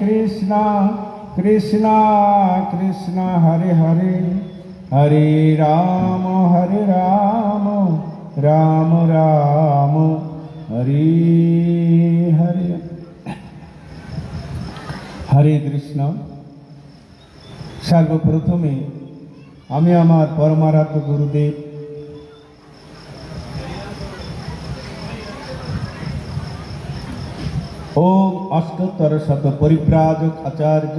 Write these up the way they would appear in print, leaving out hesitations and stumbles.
কৃষ্ণ কৃষ্ণ কৃষ্ণ হরে হরে, হরে রাম রাম রাম হরে হরে। হরে কৃষ্ণ। সর্বপ্রথমে আমি আমার পরমারাধ্য গুরুদেব ও অষ্টোত্তর শত পরিব্রাজক আচার্য,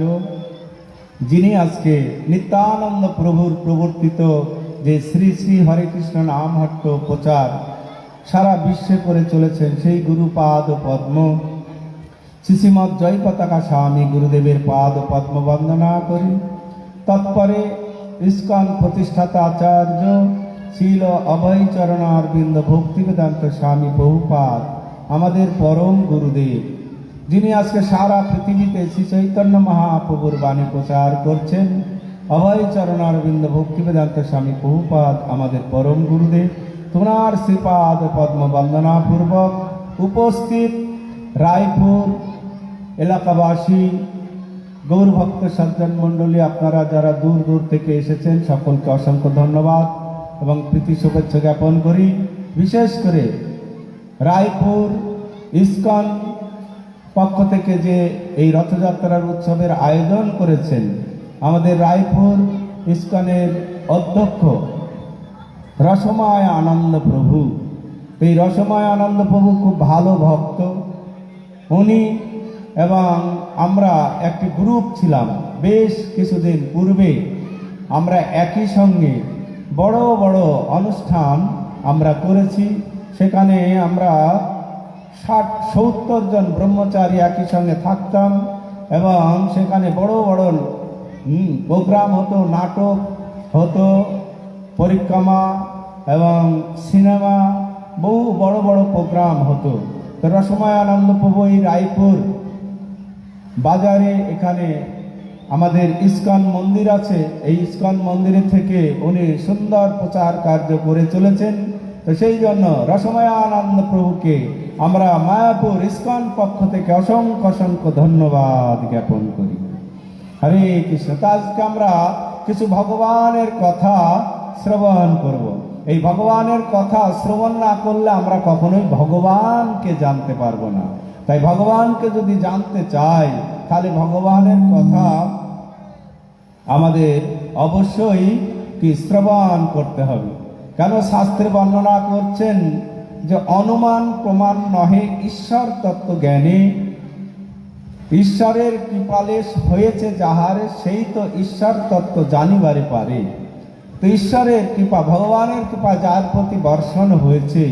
যিনি আজকে নিত্যানন্দ প্রভুর প্রবর্তিত যে শ্রী শ্রী হরে কৃষ্ণ নামহট্ট প্রচার সারা বিশ্বে করে চলেছেন, সেই গুরুপাদ পদ্ম শ্রীশ্রীমৎ জয় পতাকা স্বামী গুরুদেবের পাদ পদ্ম বন্দনা করি। তৎপরে ইস্কন প্রতিষ্ঠাতা আচার্য শিল অভয় চরণারবিন্দ ভক্তিবেদান্ত স্বামী বহুপাদ, আমাদের পরম গুরুদেব, যিনি আজকে সারা পৃথিবীতে শ্রী চৈতন্য মহাপ্রভুর বাণী প্রচার করছেন। অভয় চরণারবিন্দ ভক্তিবেদান্ত স্বামী বহুপাদ, আমাদের পরম গুরুদেব, তোমার শ্রীপাদ পদ্ম বন্দনা পূর্বক উপস্থিত রায়পুর এলাকাবাসী, গৌরভক্ত সজ্জন মণ্ডলী, আপনারা যারা দূর দূর থেকে এসেছেন, সকলকে অসংখ্য ধন্যবাদ এবং প্রীতি শুভেচ্ছা জ্ঞাপন করি। বিশেষ করে রায়পুর ইস্কন পক্ষ থেকে যে এই রথযাত্রার উৎসবের আয়োজন করেছেন, আমাদের রায়পুর ইস্কনের অধ্যক্ষ রসময় আনন্দ প্রভু। এই রসময় আনন্দ প্রভু খুব ভালো ভক্ত। উনি এবং আমরা একটি গ্রুপ ছিলাম, বেশ কিছুদিন পূর্বে আমরা একই সঙ্গে বড় বড় অনুষ্ঠান আমরা করেছি। সেখানে আমরা 60-70 জন ব্রহ্মচারী একই সঙ্গে থাকতাম এবং সেখানে বড় বড় প্রোগ্রাম হতো, নাটক হতো, পরিক্রমা এবং সিনেমা, বহু বড় বড় প্রোগ্রাম হতো। তো রসময় আনন্দ প্রভু এই রায়পুর বাজারে এখানে আমাদের ইস্কন মন্দির আছে, এই ইস্কন মন্দিরের থেকে উনি সুন্দর প্রচার কার্য করে চলেছেন। তো সেই জন্য রসময় আনন্দ প্রভুকে আমরা মায়াপুর ইস্কন পক্ষ থেকে অসংখ্য অসংখ্য ধন্যবাদ জ্ঞাপন করি। হরে কৃষ্ণ। তো আজকে আমরা কিছু ভগবানের কথা শ্রবণ করব। এই ভগবানের কথা শ্রবণ না করলে আমরা কখনোই ভগবানকে জানতে পারবো না। তাই ভগবানকে যদি জানতে চাই, তাহলে ভগবানের কথা আমাদের অবশ্যই কি শ্রবণ করতে হবে। কেন শাস্ত্রে বর্ণনা করছেন যে অনুমান প্রমাণ নহে ঈশ্বর তত্ত্ব জ্ঞানে, ঈশ্বরের কৃপালেশ হয়েছে যাহারে, সেই তো ঈশ্বর তত্ত্ব জানিবারে পারে। তো ঈশ্বরের কৃপা, ভগবানের কৃপা যার প্রতি বর্ষণ হয়েছে,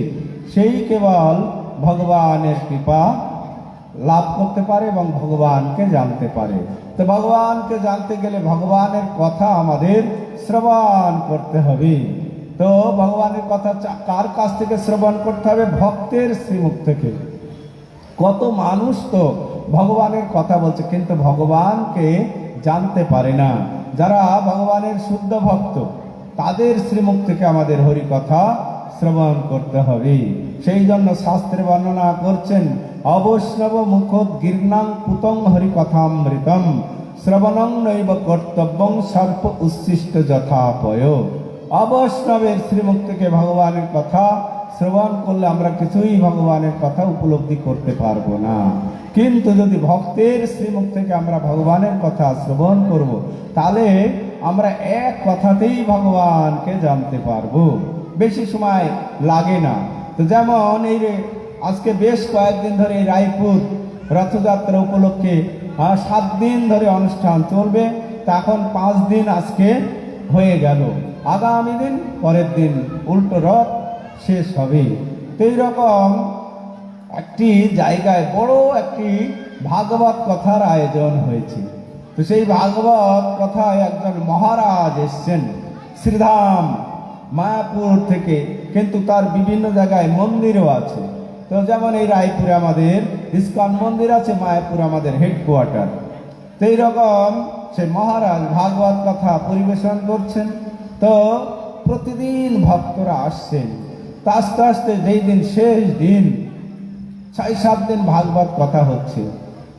সেই কেবল ভগবানের কৃপা লাভ করতে পারে এবং ভগবানকে জানতে পারে। তো ভগবানকে জানতে গেলে ভগবানের কথা আমাদের শ্রবণ করতে হবে। তো ভগবানের কথা কার কাছ থেকে শ্রবণ করতে হবে? ভক্তের শ্রীমুখ থেকে। কত মানুষ তো ভগবানের কথা বলছে কিন্তু ভগবানকে জানতে পারে না। যারা ভগবানের শুদ্ধ ভক্ত, তাদের শ্রীমুখ থেকে আমাদের হরি কথা শ্রবণ করতে হবে। সেই জন্য শাস্ত্রে বর্ণনা করছেন, অবৈষ্ণব মুখোদ গীর্ণাং পুতং হরি কথামৃতম শ্রবণং নৈব কর্তব্যং সর্প উচ্ছিষ্ট যথাপয়। অবৈষ্ণবের শ্রীমুখ থেকে ভগবানের কথা শ্রবণ করলে আমরা কিছুই ভগবানের কথা উপলব্ধি করতে পারবো না। কিন্তু যদি ভক্তের শ্রীমুখ থেকে আমরা ভগবানের কথা শ্রবণ করব, তাহলে আমরা এক কথাতেই ভগবানকে জানতে পারবো, বেশি সময় লাগে না। তো যেমন এই আজকে বেশ কয়েকদিন ধরে এই রায়পুর রথযাত্রা উপলক্ষে 7 দিন ধরে অনুষ্ঠান চলবে। তা এখন 5 দিন আজকে হয়ে গেল, আগামী দিন পরের দিন উল্টো রথ শেষ হবে। তো এইরকম একটি জায়গায় বড় একটি ভাগবত কথার আয়োজন হয়েছে। তো সেই ভাগবত কথায় একজন মহারাজ এসছেন শ্রীধাম মায়াপুর থেকে, কিন্তু তার বিভিন্ন জায়গায় মন্দিরও আছে। তো যেমন এই রায়পুরে আমাদের ইস্কন মন্দির আছে, মায়াপুর আমাদের হেডকোয়ার্টার। তো এইরকম সে মহারাজ ভাগবত কথা পরিবেশন করছেন। তো প্রতিদিন ভক্তরা আসছেন। তা আস্তে আস্তে যেই দিন শেষ দিন, 6-7 দিন ভাগবত কথা হচ্ছে।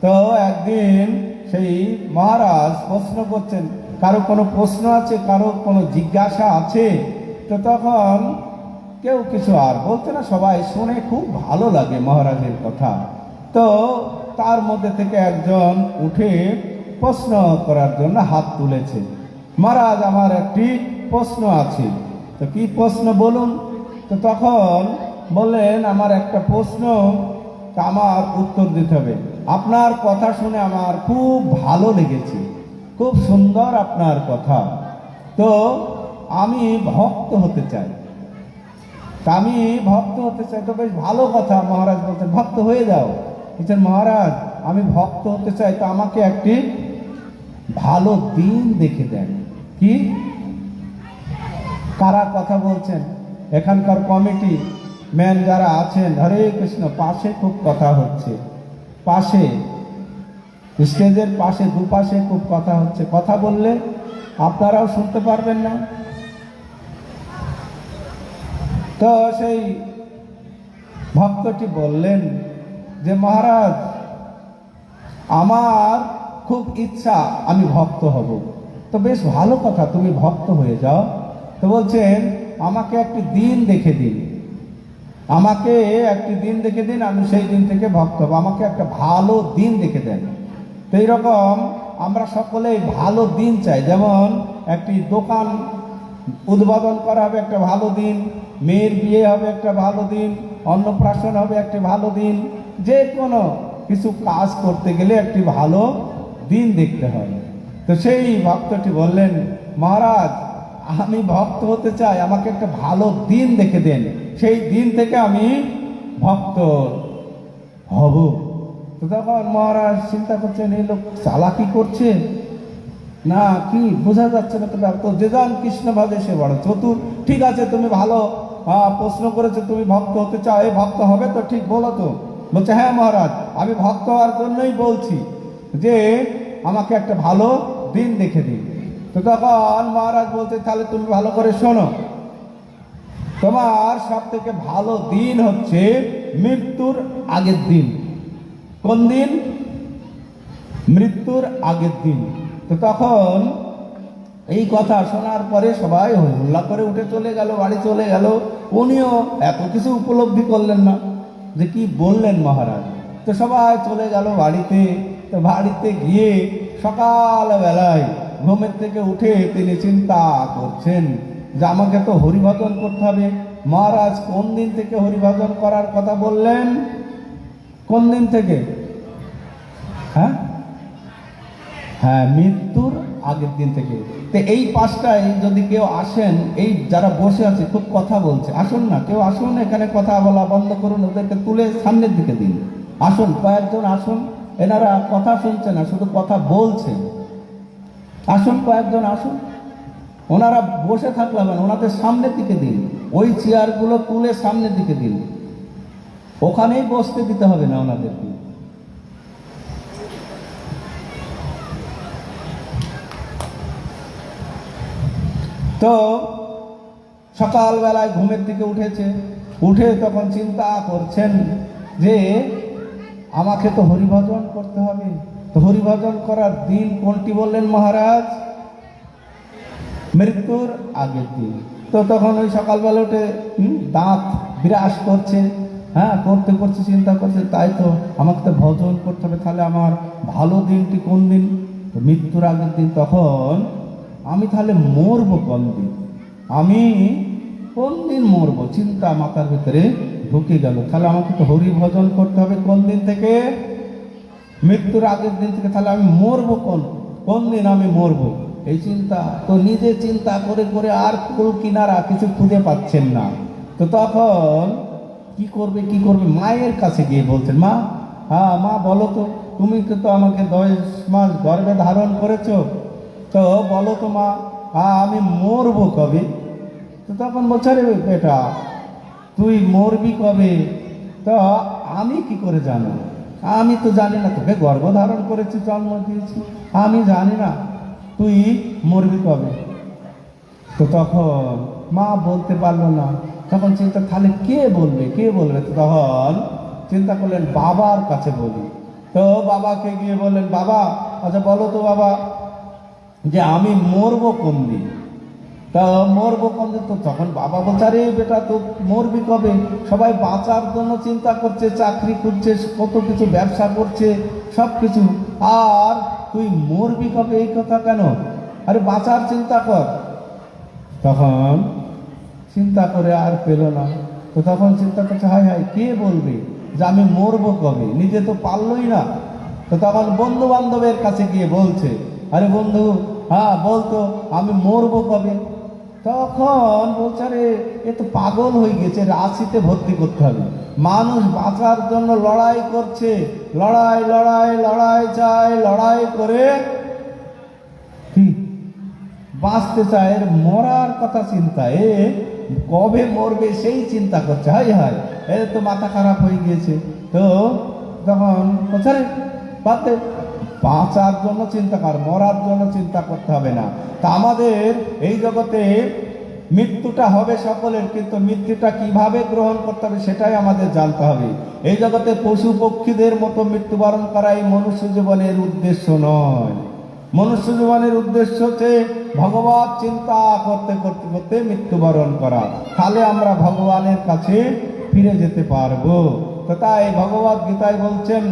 তো তো একদিন সেই মহারাজ প্রশ্ন করছেন, কারো কোনো প্রশ্ন আছে, কারো কোনো জিজ্ঞাসা আছে? তো তখন কেউ কিছু আর বলছে না, সবাই শুনে খুব ভালো লাগে মহারাজের কথা। তো তার মধ্যে থেকে একজন উঠে প্রশ্ন করার জন্য হাত তুলেছে। মহারাজ, আমার একটি প্রশ্ন আছে। তো কি প্রশ্ন বলুন? তো তখন বললেন, আমার একটা প্রশ্ন, আমার উত্তর দিতে হবে। আপনার কথা শুনে আমার খুব ভালো লেগেছে, খুব সুন্দর আপনার কথা। তো আমি ভক্ত হতে চাই। আমি ভক্ত হতে চাই। তো বেশ ভালো কথা। মহারাজ বলছেন, ভক্ত হয়ে যাও। বলছেন, মহারাজ আমি ভক্ত হতে চাই, তো আমাকে একটি ভালো দিন দেখে দেন। কি? কারা কথা বলছেন? এখানকার কমিটি ম্যান যারা আছেন, হরে কৃষ্ণ। পাশে খুব কথা হচ্ছে, পাশে স্টেজের পাশে দুপাশে খুব কথা হচ্ছে। কথা বললে আপনারাও শুনতে পারবেন না। তো সেই ভক্তটি বললেন যে, মহারাজ আমার খুব ইচ্ছা আমি ভক্ত হব। তো বেশ ভালো কথা, তুমি ভক্ত হয়ে যাও। তো বলছেন, আমাকে একটি দিন দেখে দিন, আমাকে একটি দিন দেখে দিন, আমি সেই দিন থেকে ভক্ত হব। আমাকে একটা ভালো দিন দেখে দেন। তো এইরকম আমরা সকলেই ভালো দিন চাই। যেমন একটি দোকান উদ্বোধন করা হবে একটা ভালো দিন, মেয়ের বিয়ে হবে একটা ভালো দিন, অন্নপ্রাশন হবে একটি ভালো দিন। যে কোনো কিছু কাজ করতে গেলে একটি ভালো দিন দেখতে হয়। তো সেই ভক্তটি বললেন, মহারাজ আমি ভক্ত হতে চাই, আমাকে একটা ভালো দিন দেখে দেন, সেই দিন থেকে আমি ভক্ত হব। তো তখন মহারাজ চিন্তা করছেন, এই লোক চালাকি করছে না কি বোঝা যাচ্ছে না। তো যে যান কৃষ্ণ ভাবে সে বড় চতুর। ঠিক আছে, তুমি ভালো প্রশ্ন করেছো, তুমি ভক্ত হতে চাও, এই ভক্ত হবে তো? ঠিক বলো তো। বলছে, হ্যাঁ মহারাজ, আমি ভক্ত হওয়ার জন্যই বলছি যে আমাকে একটা ভালো দিন দেখে দিন। তো তখন মহারাজ বলছে, তাহলে তুমি ভালো করে শোনো, তোমার সব থেকে ভালো দিন হচ্ছে মৃত্যুর আগের দিন। কোন দিন? মৃত্যুর আগের দিন। তো তখন এই কথা শোনার পরে সবাই হল্লা করে উঠে চলে গেল, বাড়ি চলে গেল। উনিও এত কিছু উপলব্ধি করলেন না যে কি বললেন মহারাজ। তো সবাই চলে গেল বাড়িতে। তো বাড়িতে গিয়ে সকালবেলায় ঘুমের থেকে উঠে তিনি চিন্তা করছেন যে আমাকে তো হরিভজন করতে হবে। মহারাজ কোন দিন থেকে হরিভজন করার কথা বললেন? কোন দিন থেকে? হ্যাঁ, মৃত্যুর আগের দিন থেকে। তো এই পাঁচটায় যদি কেউ আসেন, এই যারা বসে আছে খুব কথা বলছে, আসুন না, কেউ আসুন, এখানে কথা বলা বন্ধ করুন, ওদেরকে তুলে সামনের দিকে দিন। আসুন, কয়েকজন আসুন, এনারা কথা শুনছে না, শুধু কথা বলছে। আসুন, কয়েকজন আসুন। ওনারা বসে থাকলাম, ওনাদের সামনের দিকে দিন, ওই চেয়ারগুলো তুলে সামনের দিকে দিন, ওখানেই বসতে দিতে হবে না ওনাদেরকে। তো সকালবেলায় ঘুমের দিকে উঠেছে, উঠে তখন চিন্তা করছেন যে আমাকে তো হরিভজন করতে হবে। তো হরিভজন করার দিন কোনটি বললেন মহারাজ? মৃত্যুর আগের দিন। তো তখন ওই সকালবেলা উঠে দাঁত বিরাস করছে, করতে করতে চিন্তা করছে, তাই তো আমাকে তো ভজন করতে হবে, তাহলে আমার ভালো দিনটি কোন দিন? মৃত্যুর আগের দিন। তখন আমি তাহলে মরবো কোন দিন? আমি কোন দিন মরবো? চিন্তা মাথার ভিতরে ঢুকে গেল। তাহলে আমাকে তো হরি ভজন করতে হবে কোন দিন থেকে? মৃত্যুর আগের দিন থেকে। তাহলে আমি মরবো কোন দিন আমি মরবো? এই চিন্তা। তো নিজে চিন্তা করে করে আর কুল কিনারা কিছু খুঁজে পাচ্ছেন না। তো তখন কি করবে মায়ের কাছে গিয়ে বলছেন, মা, মা বলো তো, তুমি তো আমাকে 10 মাস গর্ভে ধারণ করেছো, তো বলো তো মা, আমি মরবো কবে? তো তখন বলছে, রে বেটা, তুই মরবি কবে? তো আমি কি করে জানো? আমি তো জানি না, তোকে গর্ভধারণ করেছি, জন্ম দিয়েছি, আমি জানি না তুই মরবি কবে। তো তখন মা বলতে পারলো না। তখন চিন্তা, তাহলে কে বলবে? তো তখন চিন্তা করলেন, বাবার কাছে বলি। তো বাবাকে গিয়ে বললেন, বাবা আচ্ছা বলো তো বাবা, যে আমি মরবো কোন দিন? তা মরবো কোন দিন? তো তখন বাবা বলছে, আরে বেটা তো মরবি কবে? সবাই বাঁচার জন্য চিন্তা করছে, চাকরি করছে, কত কিছু ব্যবসা করছে, সব কিছু, আর তুই মরবি কবে এই কথা কেন? আরে বাঁচার চিন্তা কর। তখন চিন্তা করে আর পেল না। তো তখন চিন্তা করছে, হায় হায় কে বলবে যে আমি মরবো কবে? নিজে তো পারলই না। তো তখন বন্ধু বান্ধবের কাছে গিয়ে বলছে, আরে বন্ধু, হ্যাঁ বলতো আমি মরবো কবে? তখন বলছে, আরে এ তো পাগল হয়ে গেছে, রাশিতে ভর্তি করতে হবে। মানুষ বাঁচার জন্য লড়াই করছে, লড়াই লড়াই লড়াই চায়, লড়াই করে কি বাঁচতে চায়, এর মরার কথা চিন্তা, এ কবে মরবে সেই চিন্তা করছে। হাই হাই, এ তো মাথা খারাপ হয়ে গিয়েছে। তো তখন বলছে, আরে বাদ দে, বাঁচার জন্য চিন্তা কর, মরার জন্য চিন্তা করতে হবে না। তা আমাদের এই জগতে মৃত্যুটা হবে সকলের, কিন্তু মৃত্যুটা কিভাবে গ্রহণ করতে হবে সেটাই আমাদের জানতে হবে। এই জগতে পশু পক্ষীদের মতো মৃত্যুবরণ করা এই মনুষ্য জীবনের উদ্দেশ্য নয়। মনুষ্য জীবনের উদ্দেশ্য হচ্ছে ভগবত চিন্তা করতে করতে করতে মৃত্যুবরণ করা, তাহলে আমরা ভগবানের কাছে ফিরে যেতে পারবো। তো তাই ভগবত গীতায় বলছেন,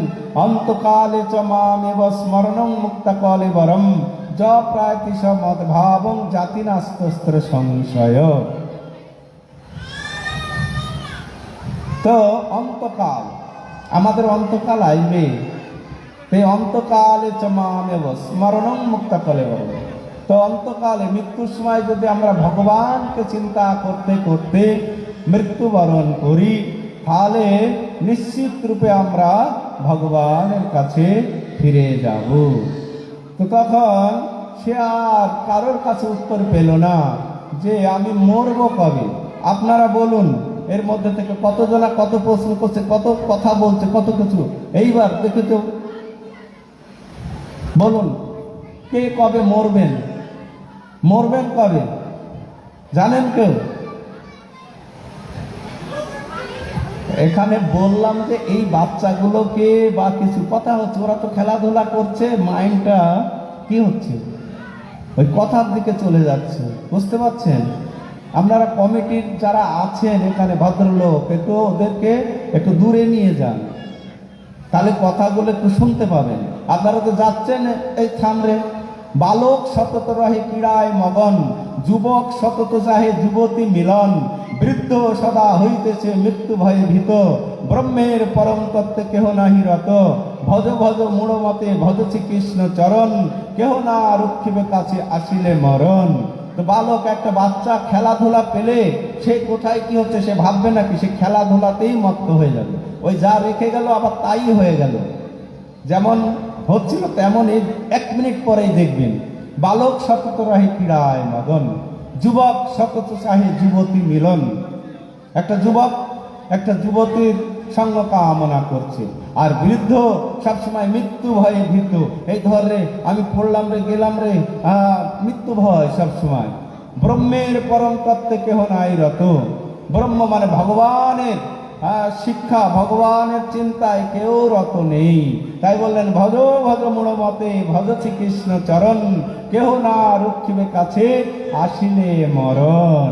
অন্তকালে চ মামেব স্মরণং মুক্তকালে বরম য প্রায়তি স মদ্ভাবং জাতি নাস্তস্ত্র সংশয়। তো অন্তকাল, আমাদের অন্তকাল আসবে। এই অন্তকালে চ মামেব স্মরণং মুক্তকালে বরম। তো অন্তকালে মৃত্যুর সময় যদি আমরা ভগবানকে চিন্তা করতে করতে মৃত্যুবরণ করি, তাহলে নিশ্চিত রূপে আমরা ভগবানের কাছে ফিরে যাব। তো তখন সে আর কারোর কাছে উত্তর পেল না যে আমি মরব কবে। আপনারা বলুন, এর মধ্যে থেকে কতজনা কত প্রশ্ন করছে, কত কথা বলছে, কত কিছু। এইবার দেখে তো বলুন, কে কবে মরবেন? মরবেন কবে জানেন কেউ? এখানে বললাম যে এই বাচ্চাগুলোকে বা কিছু কথা হচ্ছে, ওরা তো খেলাধুলা করছে, মাইন্ডটা কি হচ্ছে ওই কথার দিকে চলে যাচ্ছে, বুঝতে পারছেন? আপনারা কমিটির যারা আছেন এখানে ভদ্রলোক, একটু ওদেরকে একটু দূরে নিয়ে যান, তাহলে কথাগুলো একটু শুনতে পাবেন। আপনারা তো যাচ্ছেন এই থামরে। বালক সতত রহে ক্রীড়ায় মগন, যুবক সতত চাহে যুবতী মিলন, বৃদ্ধ সদা হইতেছে মৃত্যু ভয়ে ভীত, ব্রহ্মের পরম তত্ত্বে কেহ নাহি রত, ভজ ভজ মূঢ় মতে ভজছি কৃষ্ণ চরণ, কেহ না রক্ষিবে কাছে আসিলে মরণ। তো বালক, একটা বাচ্চা খেলাধুলা পেলে সে কোথায় কি হচ্ছে সে ভাববে নাকি? সে খেলাধুলাতেই মত্ত হয়ে যাবে। ওই যা রেখে গেল আবার তাই হয়ে গেল, যেমন হচ্ছিল তেমন এই 1 মিনিট পরেই দেখবেন। বালক সতত রহে ক্রীড়ায় মগন, যুবক সতত চাহে যুবতী মিলন। একটা যুবক একটা যুবতীর সঙ্গ কামনা করছে, আর বৃদ্ধ সবসময় মৃত্যু ভয়ে ভীত। এই ধর রে, আমি পড়লাম রে, গেলাম রে, মৃত্যু ভয় সবসময়। ব্রহ্মের পরম তত্ত্বে কেহ নাই রত। ব্রহ্ম মানে ভগবানের শিক্ষা, ভগবানের চিন্তায় কেউ রত নেই। তাই বললেন, ভজ ভজ মূঢ় মতে ভজছি কৃষ্ণ চরণ, কেহ না রক্ষিবে কাছে আসিলে মরণ।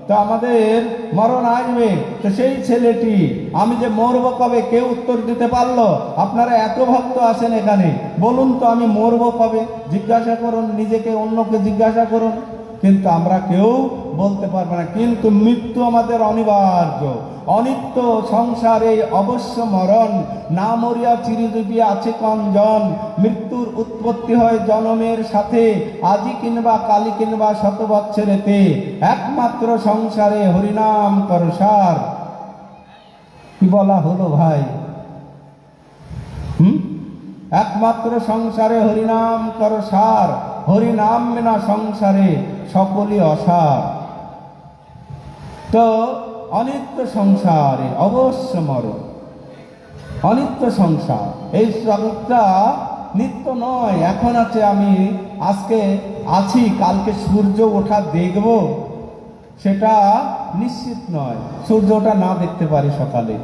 তো আমাদের মরণ আসবে। তো সেই ছেলেটি আমি যে মরব কবে কেউ উত্তর দিতে পারলো? আপনারা এত ভক্ত আছেন এখানে, বলুন তো আমি মরব কবে? জিজ্ঞাসা করুন নিজেকে, অন্যকে জিজ্ঞাসা করুন, কিন্তু আমরা কেউ বলতে পারবো না। কিন্তু মৃত্যু আমাদের অনিবার্য, অনিত্য সংসারে অবশ্য মরণ, না মরিয়া চিরজীবী আছে কনজন, মৃত্যুর উৎপত্তি হয় জনমের সাথে, আজি কিংবা কালি কিংবা শত বৎসরেতে, একমাত্র সংসারে হরিনাম কর সার। কি বলা হলো ভাই? একমাত্র সংসারে হরিনাম কর সার, হরিনাম বিনা সংসারে সকলই অসার। তো অনিত্য সংসারে অবশ্য মরণ, অনিত্য সংসার। এই জগৎটা নিত্য নয়। এখন আছে, আমি আজকে আছি, কালকে সূর্য ওঠা দেখব সেটা নিশ্চিত নয়, সূর্য ওঠা না দেখতে পারি সকালে।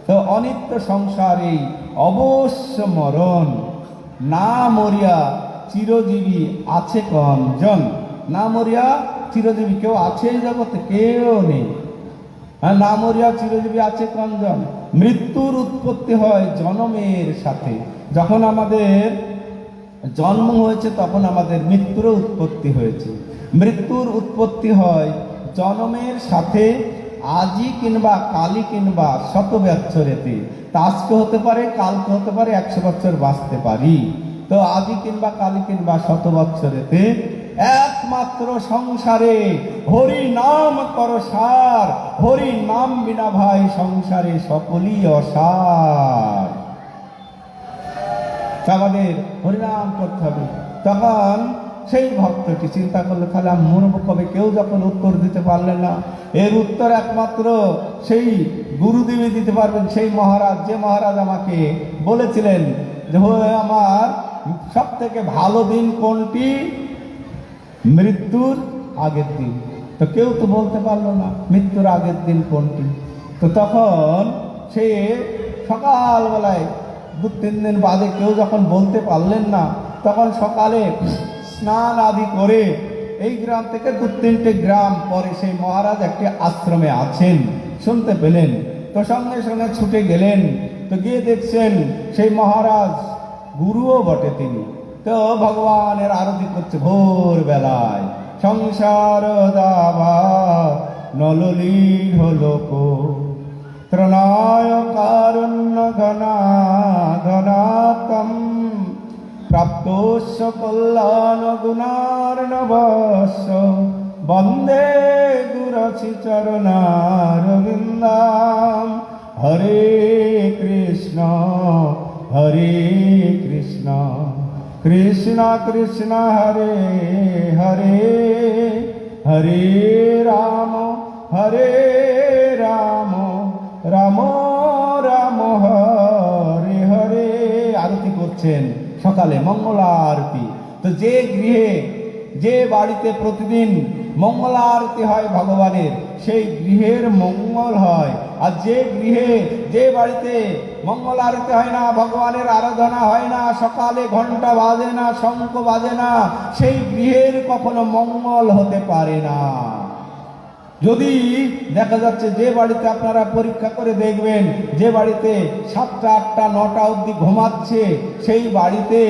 তো অনিত্য সংসার, এই অবশ্য মরণ, না মরিয়া চিরজীবী আছে কমজন। না মরিয়া চিরজীবী কেউ আছে এই জগতে? কেউ নেই। না মরিয়া চিরজীবী আছে কমজন। মৃত্যুর উৎপত্তি হয় জন্মের সাথে। যখন আমাদের জন্ম হয়েছে তখন আমাদের মৃত্যুরও উৎপত্তি হয়েছে। মৃত্যুর উৎপত্তি হয় জন্মের সাথে, আজি কিংবা কালি কিংবা শত বৎসরেতে। তা আজকে হতে পারে, কালকে হতে পারে, 100 বছর বাঁচতে পারি। তো আজি কিংবা কালি কিংবা শত বৎসরেতে একমাত্র সংসারে হরি নাম কর সার। হরি নাম বিনা ভাই সংসারে সকলই অসার। আমাদের হরিনাম করতে হবে। তখন সেই ভক্তটি চিন্তা করলো, তাহলে আমি মরবো কবে? কেউ যখন উত্তর দিতে পারলেন না, এর উত্তর একমাত্র সেই গুরুদেবী দিতে পারবেন। সেই মহারাজ, যে মহারাজ আমাকে বলেছিলেন যে আমার সব থেকে ভালো দিন কোনটি? মৃত্যুর আগের দিন। তো কেউ তো বলতে পারলো না মৃত্যুর আগের দিন কোনটি। তো তখন সে সকালবেলায় 2-3 দিন বাদে কেউ যখন বলতে পারলেন না, তখন সকালে স্নান আদি করে এই গ্রাম থেকে 2-3টে গ্রাম পরে সেই মহারাজ একটি আশ্রমে আছেন শুনতে পেলেন। তো সঙ্গে সঙ্গে ছুটে গেলেন। তো গিয়ে দেখছেন সেই মহারাজ গুরুও বটে তিনি। তো ভগবানের আরতি করছে ভোর বেলায়। সংসার দাবা নললি হলো কো, ত্রণায় কারণ্য ঘনা ঘনাতম, প্রাপ্তস্য কল্যাণ গুণার্ণবস্য, বন্দে গুরুচি চরণারবিন্দাম। হরে কৃষ্ণ হরে কৃষ্ণ কৃষ্ণ কৃষ্ণ হরে হরে, হরে রাম রাম রাম হরে হরে। আরতি করছেন সকালে, মঙ্গলা আরতি। তো যে গৃহে, যে বাড়িতে প্রতিদিন মঙ্গলা আরতি হয় ভগবানের, সেই গৃহের মঙ্গল হয়। আর যে গৃহে, যে বাড়িতে মঙ্গল আরতি হয় না, ভগবানের আরাধনা হয় না, সকালে ঘন্টা বাজে না, শঙ্খ বাজে না, সেই গৃহের কখনো মঙ্গল হতে পারে না। যদি দেখা যাচ্ছে যে বাড়িতে, আপনারা পরীক্ষা করে দেখবেন, যে বাড়িতে 7টা 8টা 9টা অবধি ঘুমাচ্ছে, সেই বাড়িতে